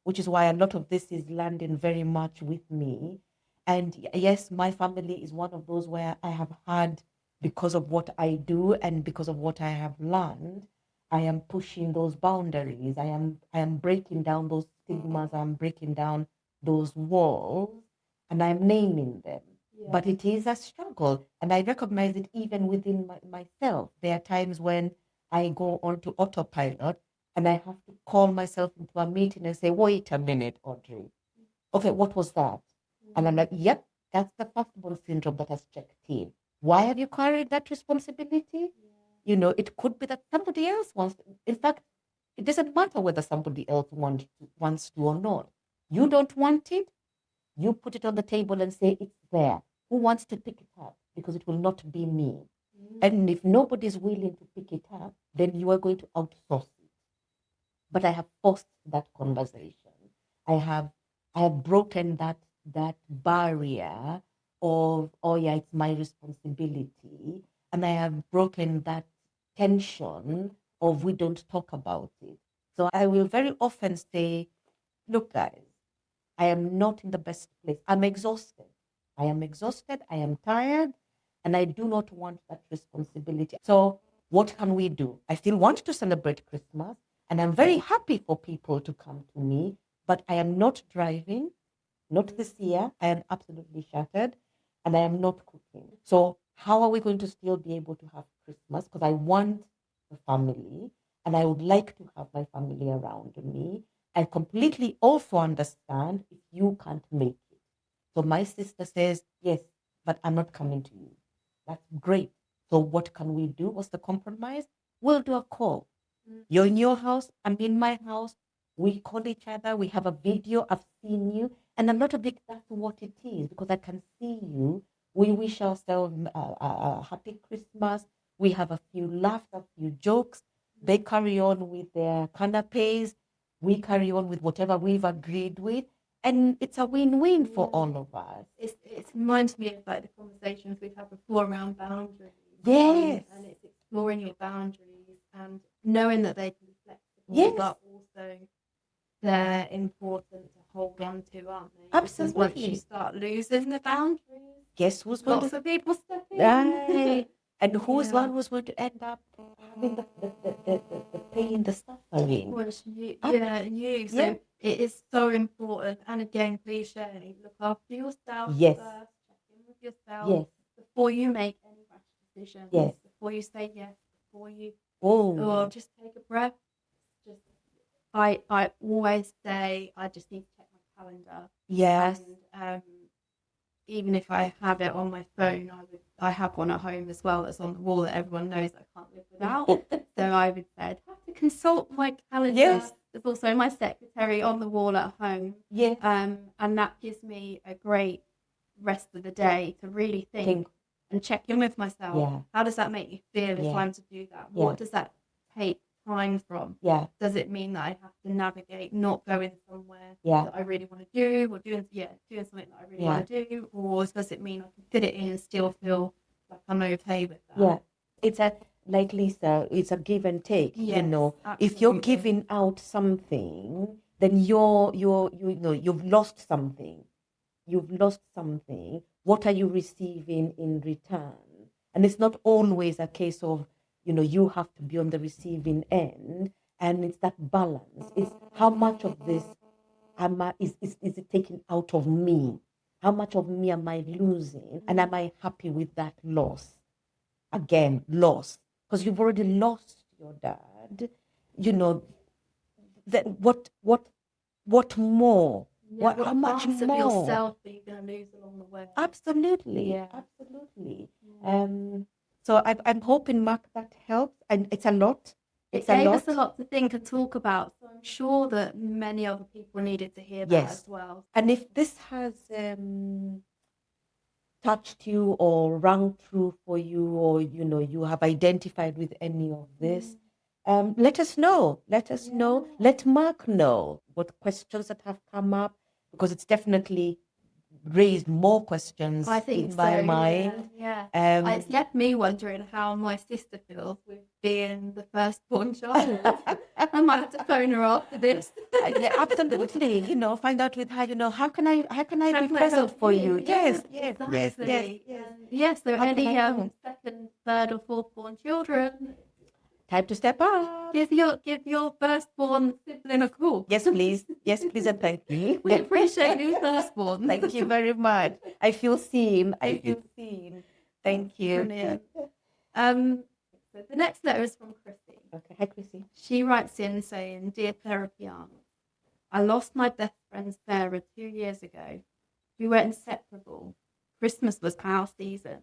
[SPEAKER 2] which is why a lot of this is landing very much with me. And yes, my family is one of those where I have had, because of what I do and because of what I have learned, I am pushing those boundaries. I am breaking down those stigmas. I'm breaking down those walls, and I'm naming them. Yeah. But it is a struggle, and I recognize it even within myself. There are times when I go onto autopilot, and I have to call myself into a meeting and say, "Wait a minute, Audrey. Okay, what was that?" And I'm like, "Yep, that's the firstborn syndrome that has checked in. Why have you carried that responsibility?" It could be that somebody else wants to. In fact, it doesn't matter whether somebody else wants to or not. You don't want it, you put it on the table and say, "It's there. Who wants to pick it up?" Because it will not be me. And if nobody's willing to pick it up, then you are going to outsource it. But I have forced that conversation. I have broken that barrier of, "Oh yeah, it's my responsibility." And I have broken that tension of, "We don't talk about it." So I will very often say, "Look, guys, I am not in the best place. I'm exhausted. I am tired, and I do not want that responsibility. So what can we do? I still want to celebrate Christmas, and I'm very happy for people to come to me, but I am not driving, not this year. I am absolutely shattered, and I am not cooking. So how are we going to still be able to have Christmas? Because I want a family, and I would like to have my family around me. I completely also understand if you can't make it." So my sister says, "Yes, but I'm not coming to you." That's great. So what can we do? What's the compromise? We'll do a call. You're in your house, I'm in my house. We call each other. We have a video. I've seen you. And a lot of it, that's what it is, because I can see you. We wish ourselves a happy Christmas. We have a few laughs, a few jokes. They carry on with their canapes. We carry on with whatever we've agreed with. And it's a win-win for all of us.
[SPEAKER 1] It reminds me of the conversations we've had before around boundaries.
[SPEAKER 2] Yes.
[SPEAKER 1] And it's exploring your boundaries and knowing that they can be flexible,
[SPEAKER 2] yes.
[SPEAKER 1] but also they're important to hold on to, aren't they?
[SPEAKER 2] Absolutely.
[SPEAKER 1] Because once you start losing the boundaries,
[SPEAKER 2] guess who's going
[SPEAKER 1] lots of people step in.
[SPEAKER 2] Right. And who's one who's going to end up having the pain, the suffering?
[SPEAKER 1] Well, it's you. You. So it is so important. And again, cliche, look after yourself
[SPEAKER 2] Yes.
[SPEAKER 1] first. Check in with yourself
[SPEAKER 2] Yes.
[SPEAKER 1] before you make any rash decisions.
[SPEAKER 2] Yes.
[SPEAKER 1] Before you say yes. Before you just take a breath. I always say I just need to check my calendar.
[SPEAKER 2] Yes.
[SPEAKER 1] And even if I have it on my phone, I have one at home as well that's on the wall that everyone knows I can't live without. So I would say I'd have to consult my calendar is also my secretary on the wall at home.
[SPEAKER 2] Yes.
[SPEAKER 1] And that gives me a great rest of the day to really think and check in with myself.
[SPEAKER 2] Yeah.
[SPEAKER 1] How does that make you feel if I'm to do that? What does that take time from?
[SPEAKER 2] Yeah.
[SPEAKER 1] Does it mean that I have to navigate not going somewhere
[SPEAKER 2] Yeah.
[SPEAKER 1] that I really want to do, or doing something that I really want to do, or does it mean I can fit it in and still feel like I'm okay with that?
[SPEAKER 2] Yeah. It's like Lisa, it's a give and take.
[SPEAKER 1] Yes,
[SPEAKER 2] you know,
[SPEAKER 1] absolutely.
[SPEAKER 2] if you're giving out something, then you've lost something. You've lost something. What are you receiving in return? And it's not always a case of, you have to be on the receiving end. And it's that balance. It's how much of this is it taken out of me? How much of me am I losing? And am I happy with that loss? Again, loss. Because you've already lost your dad. Then what more?
[SPEAKER 1] Yeah,
[SPEAKER 2] How much
[SPEAKER 1] parts
[SPEAKER 2] more?
[SPEAKER 1] of yourself are you going to lose along the way?
[SPEAKER 2] Absolutely.
[SPEAKER 1] Yeah.
[SPEAKER 2] Absolutely.
[SPEAKER 1] Yeah.
[SPEAKER 2] So I'm hoping, Mark, that helps. And it's a lot.
[SPEAKER 1] It gave us a lot to think and talk about. So I'm sure that many other people needed to hear that as well.
[SPEAKER 2] And if this has touched you or rung true for you, or you have identified with any of this, let us know. Let us know. Let Mark know what questions that have come up, because it's definitely raised more questions in my mind.
[SPEAKER 1] Yeah. It's left me wondering how my sister feels with being the firstborn child. I might have to phone her after this.
[SPEAKER 2] Absolutely. Find out with her. How can I be present for you? Yes.
[SPEAKER 1] Yes. There are any second, third, or fourth-born children.
[SPEAKER 2] Time to step up.
[SPEAKER 1] Give your firstborn sibling a call.
[SPEAKER 2] Yes, please. Yes, please, and thank you.
[SPEAKER 1] We appreciate you, firstborn.
[SPEAKER 2] Thank you very much. I feel seen. Thank you.
[SPEAKER 1] Brilliant. So the next letter is from Chrissy.
[SPEAKER 2] Okay, hi, Chrissy.
[SPEAKER 1] She writes in saying, "Dear Therapy Aunt, I lost my best friend Sarah 2 years ago. We were inseparable. Christmas was our season.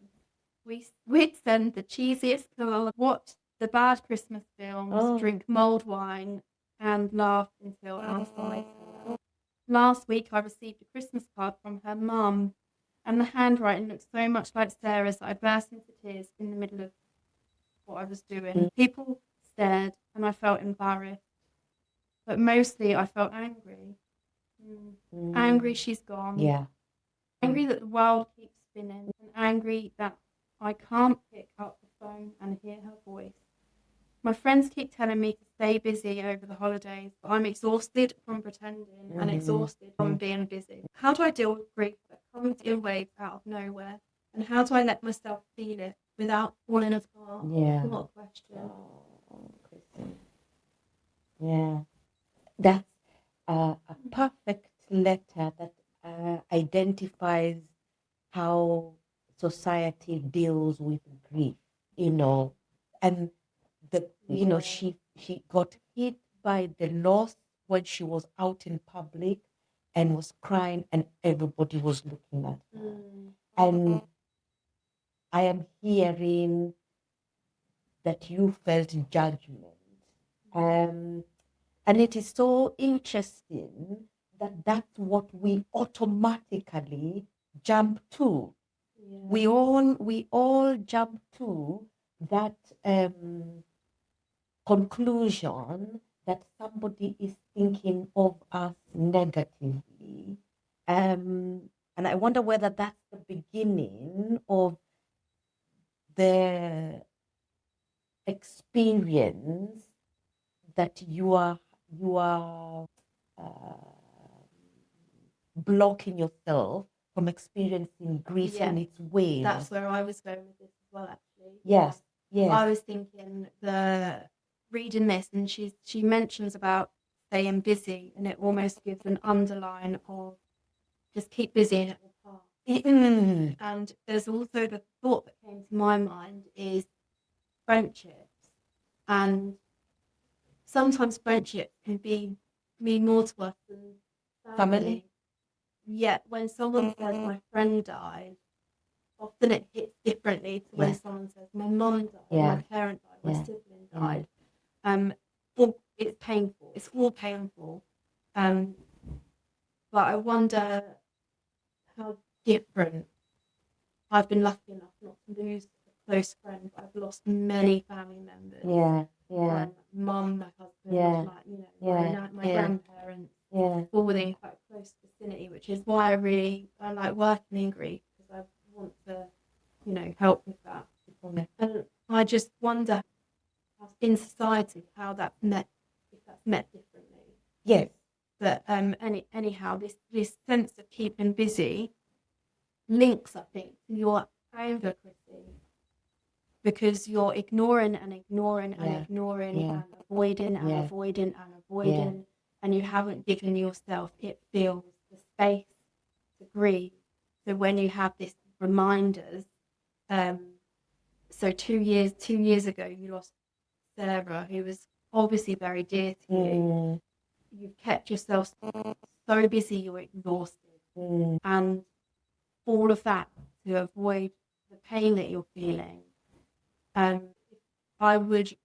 [SPEAKER 1] We'd send the cheesiest girl, watch the bad Christmas films, drink mulled wine, and laugh until our sides hurt. Last week, I received a Christmas card from her mum, and the handwriting looked so much like Sarah's that I burst into tears in the middle of what I was doing. People stared, and I felt embarrassed, but mostly I felt angry. Angry she's gone.
[SPEAKER 2] Yeah.
[SPEAKER 1] Angry that the world keeps spinning, and angry that I can't pick up the phone and hear her voice. My friends keep telling me to stay busy over the holidays, but I'm exhausted from pretending and exhausted from being busy. How do I deal with grief that comes in waves out of nowhere? And how do I let myself feel it without falling apart?
[SPEAKER 2] Yeah.
[SPEAKER 1] What a question.
[SPEAKER 2] Chrissy. Yeah. That's a perfect letter that identifies how society deals with grief, and she got hit by the loss when she was out in public and was crying, and everybody was looking at her. And I am hearing that you felt judgment. And it is so interesting that that's what we automatically jump to. We all jump to that conclusion that somebody is thinking of us negatively. And I wonder whether that's the beginning of the experience that you are blocking yourself from experiencing grief in its waves.
[SPEAKER 1] That's where I was going with this as well, actually.
[SPEAKER 2] Yes.
[SPEAKER 1] I was thinking reading this, and she mentions about staying busy, and it almost gives an underline of just keep busy and it will pass. And there's also the thought that came to my mind is friendships, and sometimes friendships can mean more to us than family. Yet when someone says my friend died, often it hits differently to when someone says my mum died, my parent died, my sibling died. Or it's painful. It's all painful. But I wonder how different. I've been lucky enough not to lose a close friend, but I've lost many family members.
[SPEAKER 2] Yeah, yeah.
[SPEAKER 1] Mum, my husband,
[SPEAKER 2] Yeah.
[SPEAKER 1] like, you know,
[SPEAKER 2] Yeah.
[SPEAKER 1] my grandparents,
[SPEAKER 2] Yeah.
[SPEAKER 1] all within quite a close vicinity, which is why I like working in grief, because I want to, you know, help with that. And I just wonder in society how that's met, if that's met differently.
[SPEAKER 2] Yes.
[SPEAKER 1] But anyhow, this sense of keeping busy links, I think, to your anger, Chrissy, because you're ignoring and ignoring and ignoring and avoiding and avoiding and avoiding, and you haven't given yourself, it feels, the space to grieve. So when you have this reminders, so 2 years ago, you lost Sarah, who was obviously very dear to you. You've kept yourself so busy, you're exhausted, and all of that to avoid the pain that you're feeling. I would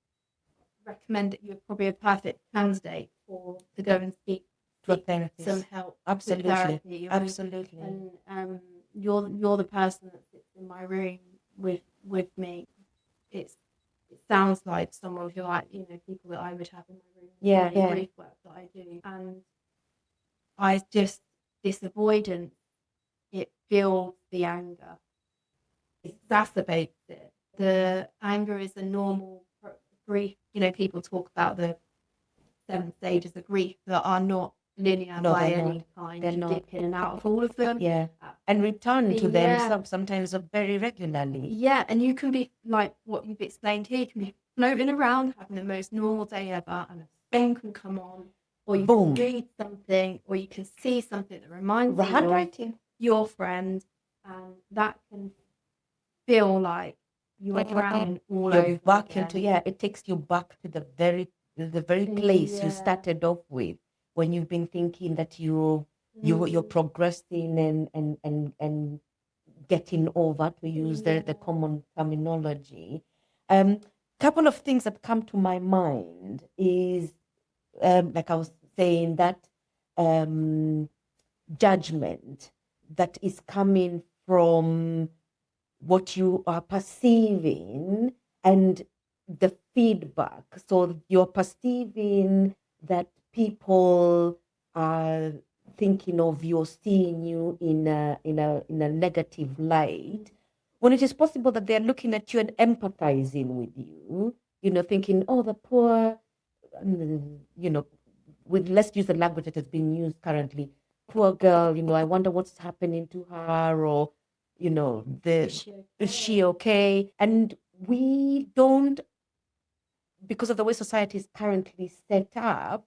[SPEAKER 1] recommend that you're probably a perfect candidate to go and seek
[SPEAKER 2] to a therapist.
[SPEAKER 1] Some help.
[SPEAKER 2] Absolutely,
[SPEAKER 1] with therapy.
[SPEAKER 2] absolutely.
[SPEAKER 1] And you're the person that sits in my room with me. It sounds like someone who people that I would have in my room.
[SPEAKER 2] Yeah.
[SPEAKER 1] Grief work that I do, and I just, this avoidance, it fuels the anger, it exacerbates it. The anger is a normal grief. You know, people talk about the 7 stages of grief that are not linear by any kind.
[SPEAKER 2] They're
[SPEAKER 1] you
[SPEAKER 2] not.
[SPEAKER 1] dip in and out of all of them.
[SPEAKER 2] Yeah. And return to them sometimes very regularly.
[SPEAKER 1] Yeah, and you can be like what you've explained here, you can be floating around having the most normal day ever, and a phone can come on, or you can read something, or you can see something that reminds you of your friend, and that can feel like you are drowning all over
[SPEAKER 2] back
[SPEAKER 1] again.
[SPEAKER 2] into it takes you back to the very place you started off with, when you've been thinking that you're progressing and getting over, to use the common terminology. Couple of things that come to my mind is, like I was saying, that judgment that is coming from what you are perceiving and the feedback. So you're perceiving that people are thinking of you or seeing you in a negative light, when it is possible that they're looking at you and empathizing with you, thinking, oh, the poor, let's use the language that has been used currently, poor girl, I wonder what's happening to her, or is she okay? And we don't, because of the way society is currently set up,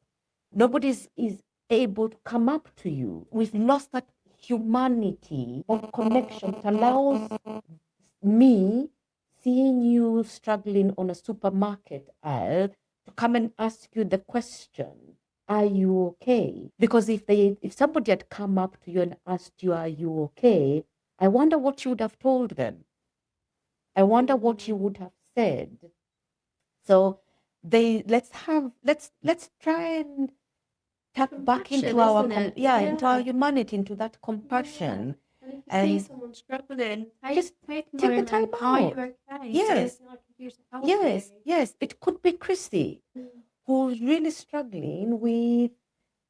[SPEAKER 2] nobody is able to come up to you. We've lost that humanity of connection that allows me, seeing you struggling on a supermarket aisle, to come and ask you the question, are you okay? Because if somebody had come up to you and asked you, are you okay? I wonder what you would have told them. I wonder what you would have said. So let's try and tap back into our into our humanity, into that compassion.
[SPEAKER 1] And if you see someone struggling, take
[SPEAKER 2] the time out.
[SPEAKER 1] Are you okay?
[SPEAKER 2] Yes.
[SPEAKER 1] Yes.
[SPEAKER 2] Yes. It could be Chrissy, who's really struggling with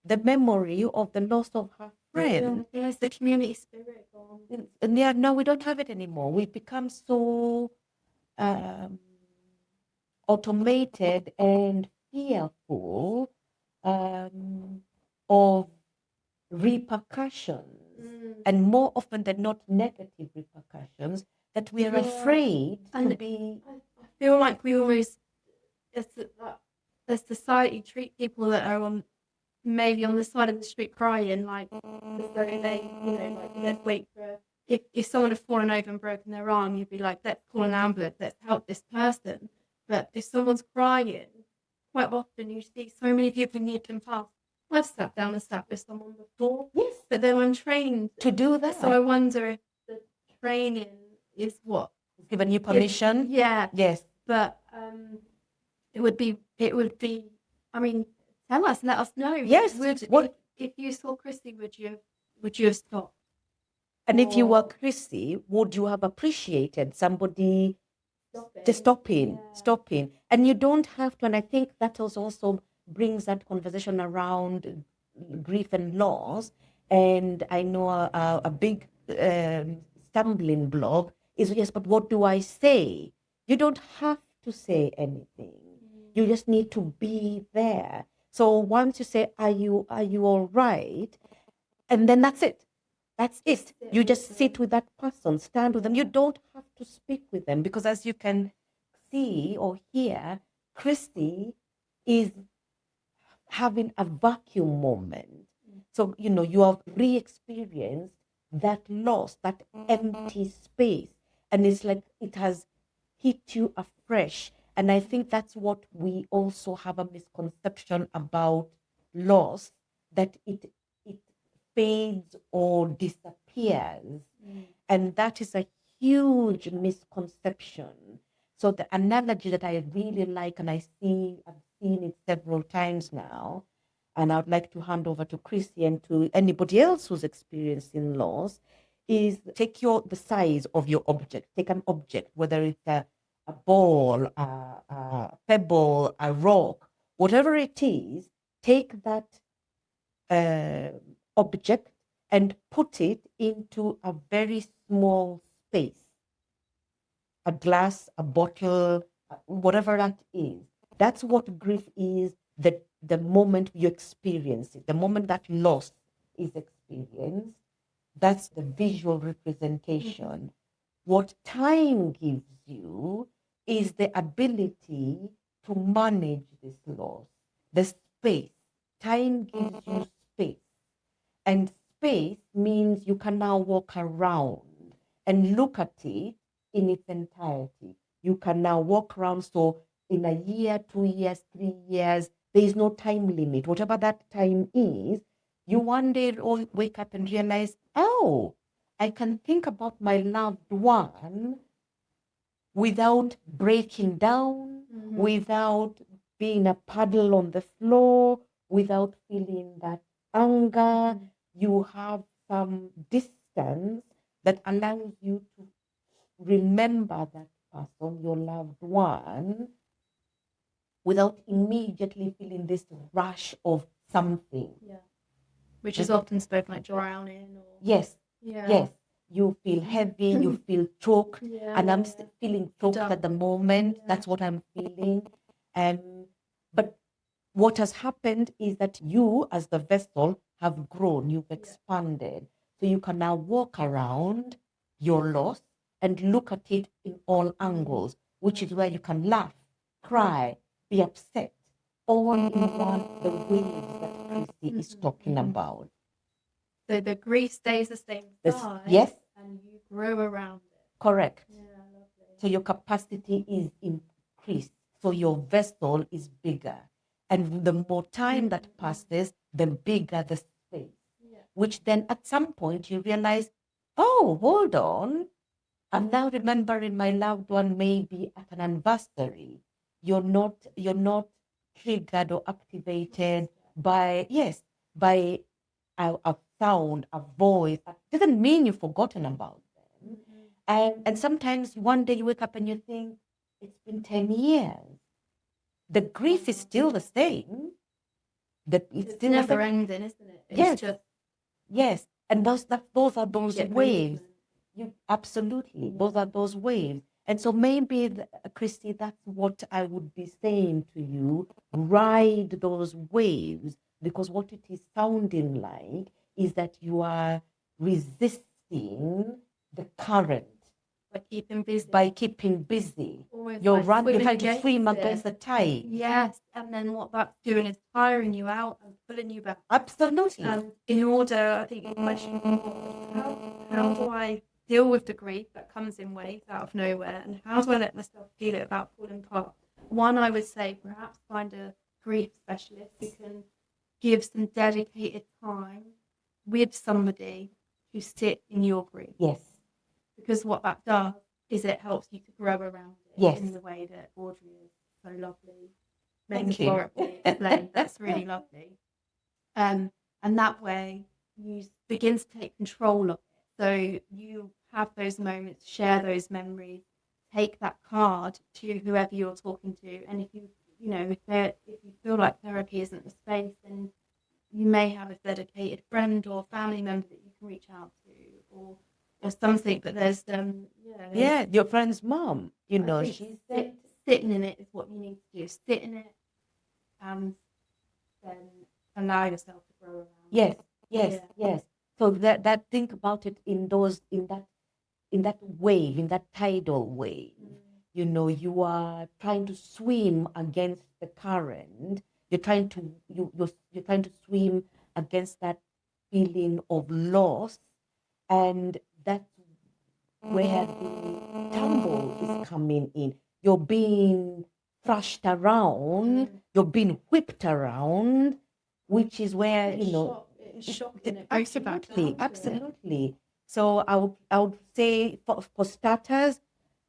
[SPEAKER 2] the memory of the loss of her friend.
[SPEAKER 1] Yes, the community spirit gone.
[SPEAKER 2] And no, we don't have it anymore. We've become so automated and fearful of repercussions, and more often than not negative repercussions, that we are afraid to be.
[SPEAKER 1] I feel like we always, as society, treat people that are maybe on the side of the street crying, like as though they, like they'd wait for, if someone had fallen over and broken their arm, you'd be like, let's call an ambulance, let's help this person. But if someone's crying, quite often you see so many people need them past. I've sat down and sat with someone before,
[SPEAKER 2] yes,
[SPEAKER 1] but they're untrained
[SPEAKER 2] to do that.
[SPEAKER 1] So I wonder if the training is what
[SPEAKER 2] given you permission.
[SPEAKER 1] Yeah.
[SPEAKER 2] Yes.
[SPEAKER 1] But it would be. I mean, tell us, let us know.
[SPEAKER 2] Yes.
[SPEAKER 1] If you saw Chrissy, would you have stopped?
[SPEAKER 2] And if you were Chrissy, would you have appreciated somebody stopping? And you don't have to. And I think that also brings that conversation around grief and loss. And I know a big stumbling block is, yes, but what do I say? You don't have to say anything. You just need to be there. So once you say, are you all right? And then that's it. That's it. You just sit with that person, stand with them. You don't have to speak with them, because as you can see or hear, Christy is having a vacuum moment. So, you have re-experienced that loss, that empty space. And it's like it has hit you afresh. And I think that's what we also have a misconception about loss, that it fades or disappears. And that is a huge misconception. So the analogy that I really like, and I've seen it several times now, and I'd like to hand over to Chrissy and to anybody else who's experiencing loss, is take the size of your object. Take an object, whether it's a ball, a pebble, a rock, whatever it is, take that object and put it into a very small space. A glass, a bottle, whatever that is. That's what grief is, the moment you experience it, the moment that loss is experienced. That's the visual representation. What time gives you is the ability to manage this loss, the space. Time gives you space. And space means you can now walk around and look at it in its entirety. You can now walk around. So in a year, 2 years, 3 years, there is no time limit. Whatever that time is, you one day wake up and realize, oh, I can think about my loved one without breaking down, without being a puddle on the floor, without feeling that anger. You have some distance that allows you to remember that person, your loved one, without immediately feeling this rush of something.
[SPEAKER 1] Yeah. Which is often spoken like drowning. Or...
[SPEAKER 2] Yes. You feel heavy, you feel choked, and I'm still feeling choked at the moment. That's what I'm feeling. But what has happened is that you, as the vessel, have grown, you've expanded. So you can now walk around your loss and look at it in all angles, which is where you can laugh, cry, be upset, all in one of the ways that Chrissy is talking about.
[SPEAKER 1] So the grief stays the same size.
[SPEAKER 2] Yes.
[SPEAKER 1] And you grow around it.
[SPEAKER 2] Correct.
[SPEAKER 1] Yeah, lovely.
[SPEAKER 2] So your capacity is increased. So your vessel is bigger. And the more time that passes, the bigger the space. Yeah. Which then at some point you realize, oh, hold on. I'm now remembering my loved one maybe at an anniversary. You're not triggered or activated by a sound, a voice. It doesn't mean you've forgotten about them. And sometimes one day you wake up and you think, it's been 10 years. The grief is still the same. It's still
[SPEAKER 1] never ending, isn't it?
[SPEAKER 2] Yes. Yes. And those are those waves. Absolutely. Those are those waves. And so maybe, Christy, that's what I would be saying to you. Ride those waves, because what it is sounding like is that you are resisting the current. By keeping busy. You're trying to swim against the tide.
[SPEAKER 1] Yes, and then what that's doing is tiring you out and pulling you back.
[SPEAKER 2] Absolutely.
[SPEAKER 1] In order, I think your question, how do I deal with the grief that comes in waves out of nowhere, and how do I let myself feel it without falling apart? One, I would say perhaps find a grief specialist who can give some dedicated time with somebody to sit in your grief.
[SPEAKER 2] Yes.
[SPEAKER 1] Because what that does is it helps you to grow around it in the way that Audrey is so lovely
[SPEAKER 2] Thank you.
[SPEAKER 1] metaphorically explained. That's really lovely. And that way you begin to take control of it. So you have those moments, share those memories, take that card to whoever you're talking to. And if you feel like therapy isn't the space, then you may have a dedicated friend or family member that you can reach out to, or something. But there's
[SPEAKER 2] your friend's mom,
[SPEAKER 1] she's sitting in it is what you need to do. Sit in it and then allow yourself to grow around.
[SPEAKER 2] Yes. So that think about it in that wave, in that tidal wave. You are trying to swim against the current. You're trying to swim against that feeling of loss, and that's where the tumble is coming in. You're being thrashed around, you're being whipped around, which is where
[SPEAKER 1] it's shocking.
[SPEAKER 2] Absolutely. So I would say for starters,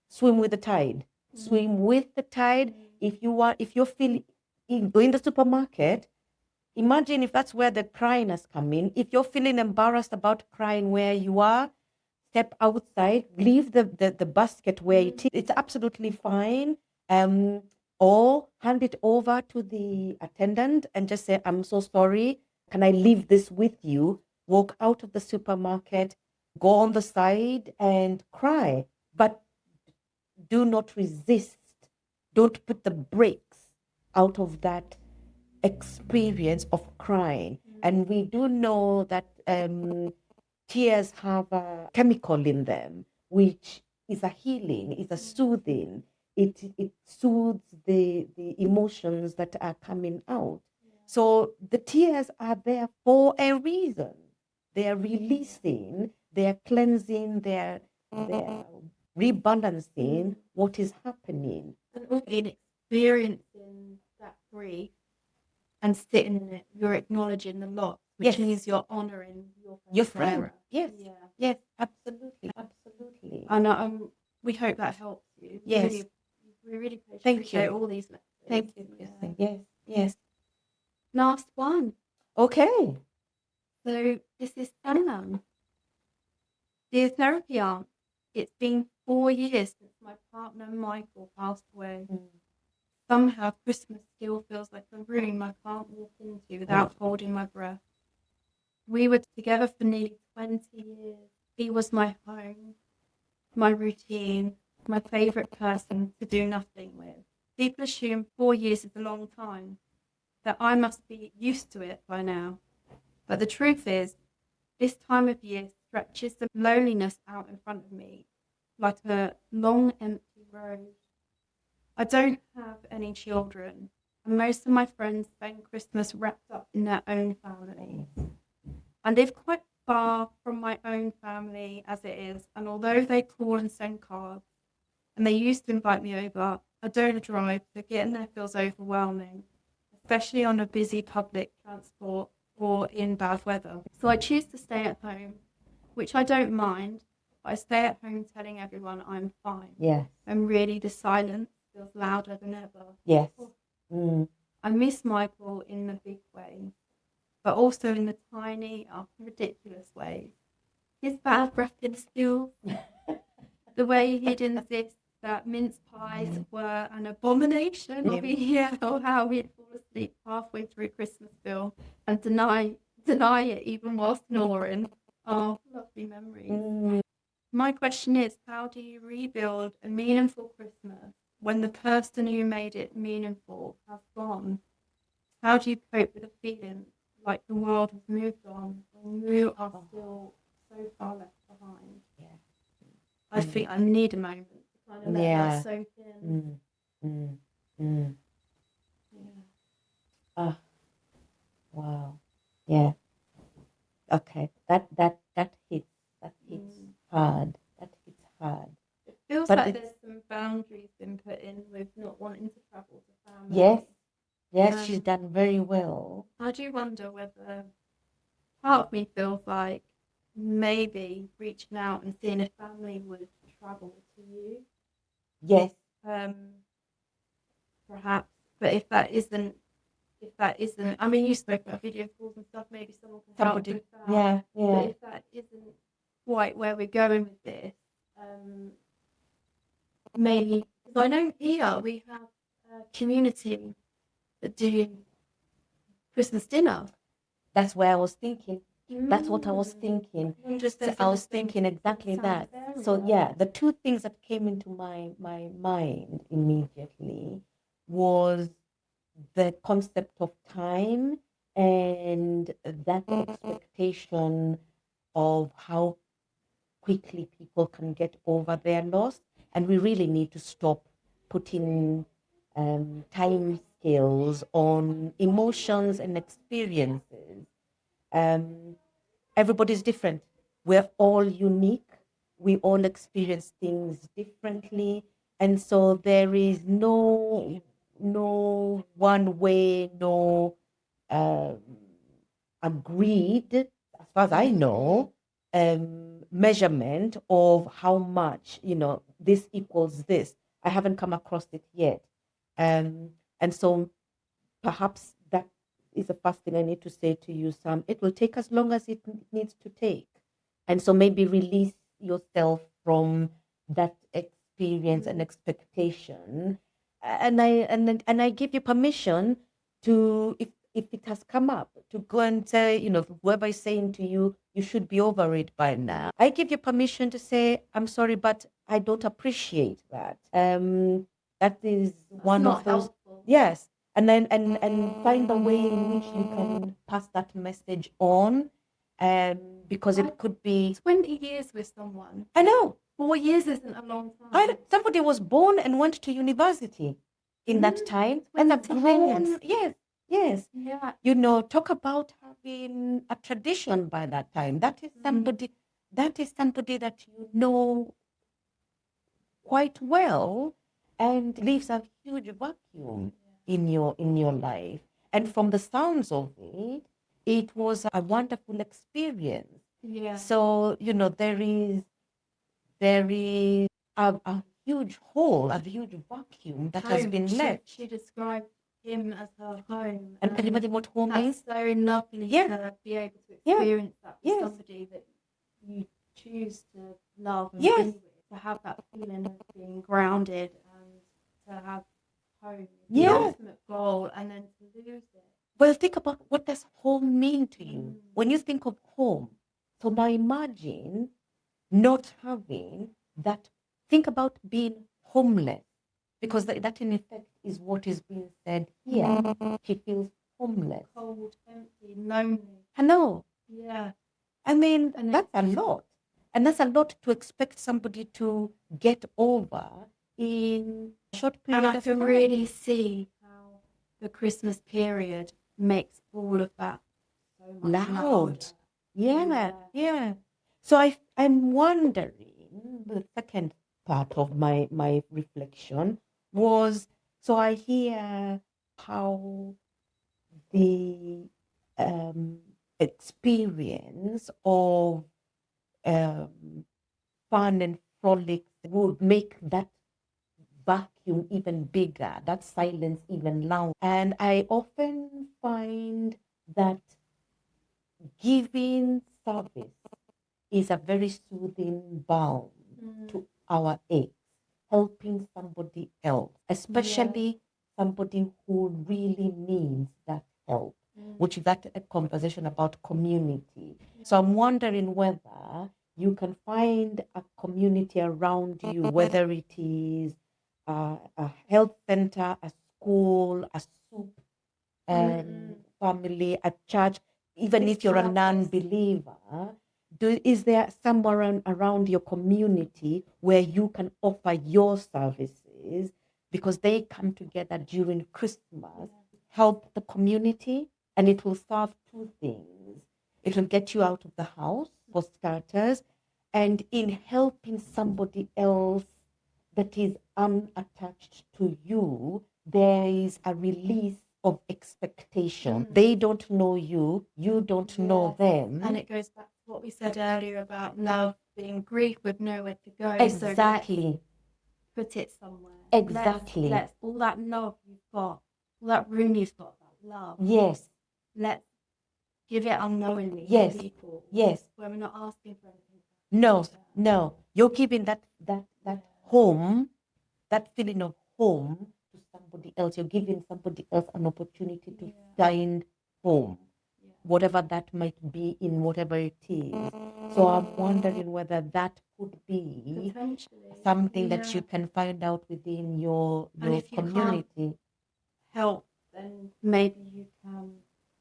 [SPEAKER 2] swim with the tide. Swim with the tide. If you're feeling go in the supermarket, imagine if that's where the crying has come in. If you're feeling embarrassed about crying where you are, step outside, leave the basket where it is. It's absolutely fine. Or hand it over to the attendant and just say, I'm so sorry. Can I leave this with you? Walk out of the supermarket, go on the side and cry. But do not resist. Don't put the brakes out of that experience of crying. And we do know that tears have a chemical in them, which is a healing, is a soothing. It soothes the emotions that are coming out. So the tears are there for a reason. They are releasing, they are cleansing, they are rebalancing what is happening.
[SPEAKER 1] And in experiencing that grief and sitting in it, you're acknowledging the loss, which means you're honouring your friend.
[SPEAKER 2] Yes, absolutely.
[SPEAKER 1] And we hope that helps you.
[SPEAKER 2] Yes.
[SPEAKER 1] We really
[SPEAKER 2] Thank
[SPEAKER 1] appreciate
[SPEAKER 2] you.
[SPEAKER 1] all these lessons.
[SPEAKER 2] Thank you, Kristen. Yes.
[SPEAKER 1] Last one.
[SPEAKER 2] Okay.
[SPEAKER 1] So this is Sanam. Dear Therapy Aunt, it's been 4 years since my partner Michael passed away. Somehow Christmas still feels like a room I can't walk into without holding my breath. We were together for nearly 20 years. He was my home, my routine, my favourite person to do nothing with. People assume 4 years is a long time, that I must be used to it by now. But the truth is, this time of year stretches the loneliness out in front of me like a long empty road. I don't have any children, and most of my friends spend Christmas wrapped up in their own families. I live quite far from my own family as it is, and although they call and send cards, and they used to invite me over, I don't drive, so getting there feels overwhelming, especially on a busy public transport or in bad weather. So I choose to stay at home, which I don't mind, but I stay at home telling everyone I'm fine.
[SPEAKER 2] Yes.
[SPEAKER 1] And really the silence feels louder than ever.
[SPEAKER 2] Yes.
[SPEAKER 1] I miss Michael in the big way, but also in the tiny, often ridiculous ways. His bad breathing skills, the way he'd insist that mince pies were an abomination, or how he'd fall asleep halfway through Christmas Bill and deny it even while snoring. Oh, lovely memories. My question is, how do you rebuild a meaningful Christmas when the person who made it meaningful has gone? How do you cope with a feeling like the world has moved on and you are still so far left behind? I think I need a moment to kind of let that soak in.
[SPEAKER 2] Wow. Yeah. Okay. That hits hard. That hits hard.
[SPEAKER 1] It feels like there's some boundaries been put in with not wanting to travel to family.
[SPEAKER 2] Yes, she's done very well.
[SPEAKER 1] I do wonder whether part of me feels like maybe reaching out and seeing if family would travel to you.
[SPEAKER 2] Yes.
[SPEAKER 1] Perhaps But if that isn't, I mean, you spoke about video calls and stuff. Maybe someone can help with that.
[SPEAKER 2] Yeah.
[SPEAKER 1] But if that isn't quite where we're going with this, maybe, because I know here we have a community that do Christmas dinner.
[SPEAKER 2] That's where I was thinking. That's what I was thinking. So I was thinking exactly that. So yeah, the two things that came into my mind immediately was the concept of time and that expectation of how quickly people can get over their loss. And we really need to stop putting time scales on emotions and experiences. Everybody's different. We're all unique. We all experience things differently. And so there is no one way, no agreed, as far as I know, measurement of how much, this equals this. I haven't come across it yet. And so perhaps that is the first thing I need to say to you, Sam. It will take as long as it needs to take. And so maybe release yourself from that experience and expectation. And I give you permission to, if it has come up, to go and say, whoever is saying to you, you should be over it by now. I give you permission to say, I'm sorry, but I don't appreciate that. That is one of those.
[SPEAKER 1] Helpful.
[SPEAKER 2] Yes. And then and find a way in which you can pass that message on, because it could be
[SPEAKER 1] 20 years with someone.
[SPEAKER 2] I know
[SPEAKER 1] 4 years isn't a long time.
[SPEAKER 2] somebody was born and went to university in that time, and have grown. Yes.
[SPEAKER 1] Yeah.
[SPEAKER 2] Talk about having a tradition by that time. That is somebody. That is somebody that you know quite well, and leaves a huge vacuum in your life. And from the sounds of it, it was a wonderful experience.
[SPEAKER 1] Yeah.
[SPEAKER 2] So there is a huge hole, a huge vacuum that has been left.
[SPEAKER 1] She described him as her home.
[SPEAKER 2] And anybody what home is?
[SPEAKER 1] That's so lovely to be able to experience that with somebody that you choose to love and be with, to have that feeling of being grounded and to have home, the ultimate goal, and then to lose it.
[SPEAKER 2] Well, think about what does home mean to you when you think of home. So now imagine not having that. Think about being homeless, because that in effect is what is being said here. She feels homeless,
[SPEAKER 1] cold, empty, lonely.
[SPEAKER 2] I know.
[SPEAKER 1] Yeah.
[SPEAKER 2] I mean, and that's a lot. And that's a lot to expect somebody to get over in a short period of time.
[SPEAKER 1] And I can really see how the Christmas period makes all of that so much
[SPEAKER 2] loud. Yeah. So I'm wondering, the second part of my reflection was, so I hear how the experience of fun and frolic would make that vacuum even bigger, that silence even louder. And I often find that giving service is a very soothing balm to our aches, helping somebody else, especially somebody who really needs that help, which is that a conversation about community. So I'm wondering whether you can find a community around you, whether it is a health center, a school, a soup family, a church, even if you're a non-believer. Is there somewhere around your community where you can offer your services, because they come together during Christmas, help the community, and it will serve two things. It will get you out of the house, for starters, and in helping somebody else that is unattached to you, there is a release of expectation. They don't know you, you don't know them.
[SPEAKER 1] And it goes back to what we said earlier about love being grief with nowhere to go.
[SPEAKER 2] Exactly.
[SPEAKER 1] So put it somewhere.
[SPEAKER 2] Exactly.
[SPEAKER 1] Let's all that love you've got, that room you've got, that love.
[SPEAKER 2] Yes.
[SPEAKER 1] Let's give it unknowingly
[SPEAKER 2] Yes.
[SPEAKER 1] to people.
[SPEAKER 2] Yes.
[SPEAKER 1] Where we're not asking for anything.
[SPEAKER 2] No. You're giving that home, that feeling of home to somebody else. You're giving somebody else an opportunity to find home, whatever that might be in whatever it is. So I'm wondering whether that could be something that you can find out within your community.
[SPEAKER 1] Can't help, then maybe you can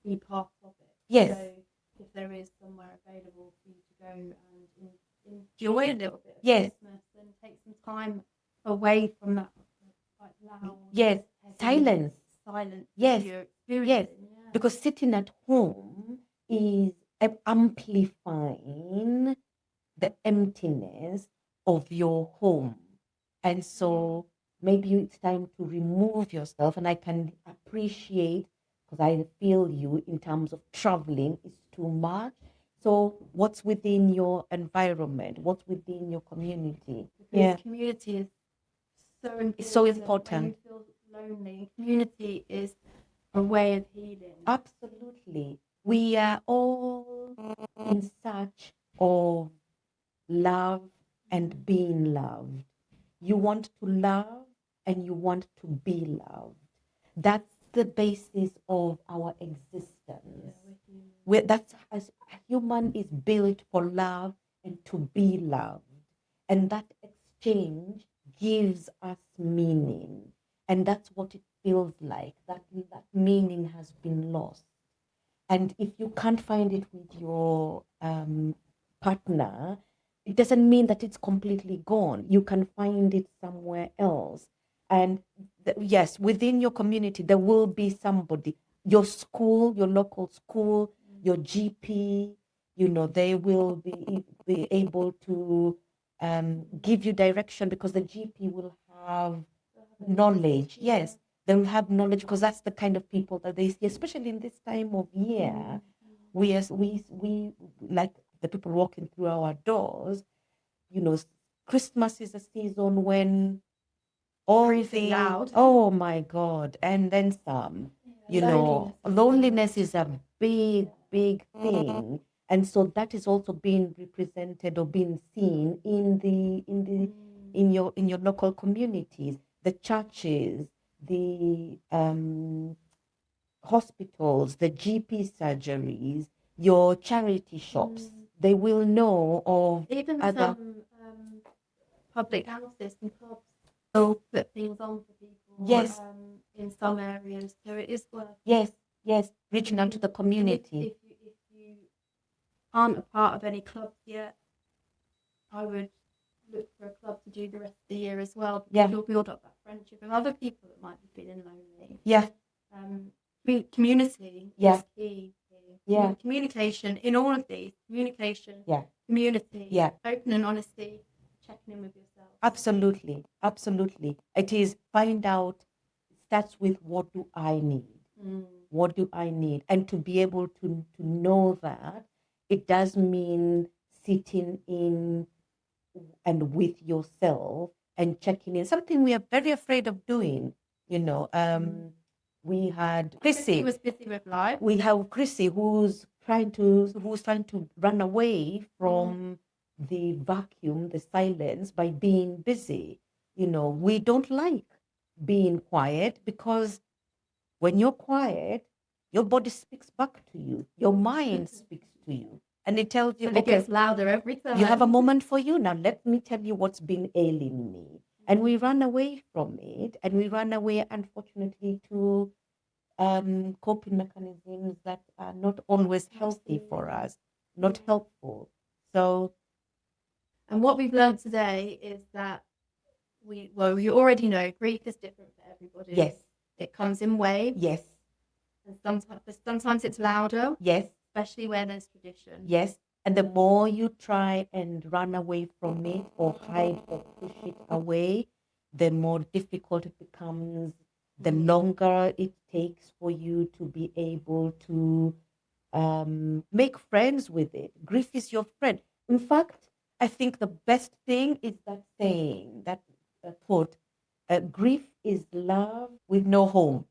[SPEAKER 1] be part of it.
[SPEAKER 2] Yes.
[SPEAKER 1] So if there is somewhere available for you to go and enjoy a little bit of Christmas and take some time away from that quite loud.
[SPEAKER 2] Yes. Silence. Yes.
[SPEAKER 1] Yes.
[SPEAKER 2] Because sitting at home is amplifying the emptiness of your home. And so maybe it's time to remove yourself. And I can appreciate, because I feel you in terms of traveling is too much. So what's within your environment? What's within your community?
[SPEAKER 1] Because community is so important.
[SPEAKER 2] It's so important.
[SPEAKER 1] When you feel lonely, community is a way of healing.
[SPEAKER 2] Absolutely. We are all in search of love and being loved. You want to love and you want to be loved. That's the basis of our existence. That's as a human is built for love and to be loved. And that exchange gives us meaning. And that's what it feels like. That meaning has been lost. And if you can't find it with your partner, it doesn't mean that it's completely gone. You can find it somewhere else. And yes, within your community, there will be somebody, your school, your local school, your GP, they will be able to give you direction, because the GP will have knowledge. Yes, they will have knowledge, because that's the kind of people that they see, especially in this time of year. We like the people walking through our doors, Christmas is a season when all the loud. Oh my God. And then some, loneliness is a big thing. And so that is also being represented or being seen in your local communities, the churches, the hospitals, the GP surgeries, your charity shops. They will know of
[SPEAKER 1] even
[SPEAKER 2] other
[SPEAKER 1] some public houses and clubs will put things on for people.
[SPEAKER 2] Yes.
[SPEAKER 1] In some areas, so it is worth.
[SPEAKER 2] Yes, reaching out to the community.
[SPEAKER 1] If you aren't a part of any clubs yet, I would look for a club to do the rest of the year as well. Because you'll build up that friendship with other people that might be feeling lonely.
[SPEAKER 2] Yeah.
[SPEAKER 1] Community is key.
[SPEAKER 2] Yeah.
[SPEAKER 1] Communication in all of these. Communication.
[SPEAKER 2] Yeah.
[SPEAKER 1] Community.
[SPEAKER 2] Yeah.
[SPEAKER 1] Open and honesty. Checking in with yourself.
[SPEAKER 2] Absolutely. It is find out, starts with what do I need? What do I need? And to be able to know that, it does mean sitting in and with yourself and checking in. Something we are very afraid of doing, we had Chrissy.
[SPEAKER 1] She was busy with life.
[SPEAKER 2] We have Chrissy who's trying to run away from the vacuum, the silence, by being busy. We don't like being quiet, because when you're quiet, your body speaks back to you, your mind speaks to you, and it tells you,
[SPEAKER 1] and it gets louder every time.
[SPEAKER 2] You have a moment for you now. Let me tell you what's been ailing me. And we run away from it, and we run away, unfortunately, to coping mechanisms that are not always healthy for us, not helpful. So,
[SPEAKER 1] and what we've learned today is that you already know grief is different for everybody.
[SPEAKER 2] Yes.
[SPEAKER 1] It comes in waves.
[SPEAKER 2] Yes.
[SPEAKER 1] And sometimes it's louder.
[SPEAKER 2] Yes.
[SPEAKER 1] Especially where there's tradition.
[SPEAKER 2] Yes. And the more you try and run away from it or hide or push it away, the more difficult it becomes, the longer it takes for you to be able to make friends with it. Grief is your friend. In fact, I think the best thing is that saying, that quote, grief is love with no home.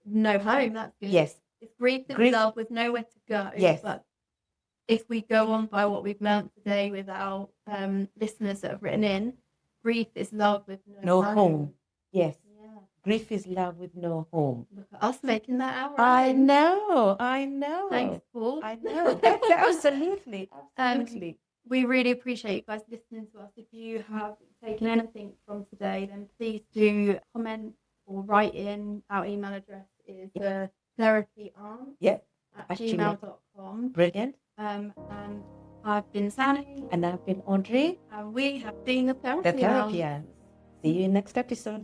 [SPEAKER 1] no home. That's good.
[SPEAKER 2] Yes.
[SPEAKER 1] It's grief is
[SPEAKER 2] Grief-
[SPEAKER 1] love with nowhere to go.
[SPEAKER 2] Yes.
[SPEAKER 1] But if we go on by what we've learned today with our listeners that have written in, grief is love with
[SPEAKER 2] No home. Yes.
[SPEAKER 1] Yeah.
[SPEAKER 2] Grief is love with no home.
[SPEAKER 1] Look at us making that out.
[SPEAKER 2] I know.
[SPEAKER 1] Thanks, Paul.
[SPEAKER 2] I know. Absolutely. Absolutely.
[SPEAKER 1] We really appreciate you guys listening to us. If you have taken anything from today, then please do comment or write in. Our email address is therapyaunt at gmail.com.
[SPEAKER 2] Brilliant.
[SPEAKER 1] And I've been Zanny.
[SPEAKER 2] And I've been Audrey.
[SPEAKER 1] And we have been the Therapy
[SPEAKER 2] The Therapy Aunt. See you in next episode.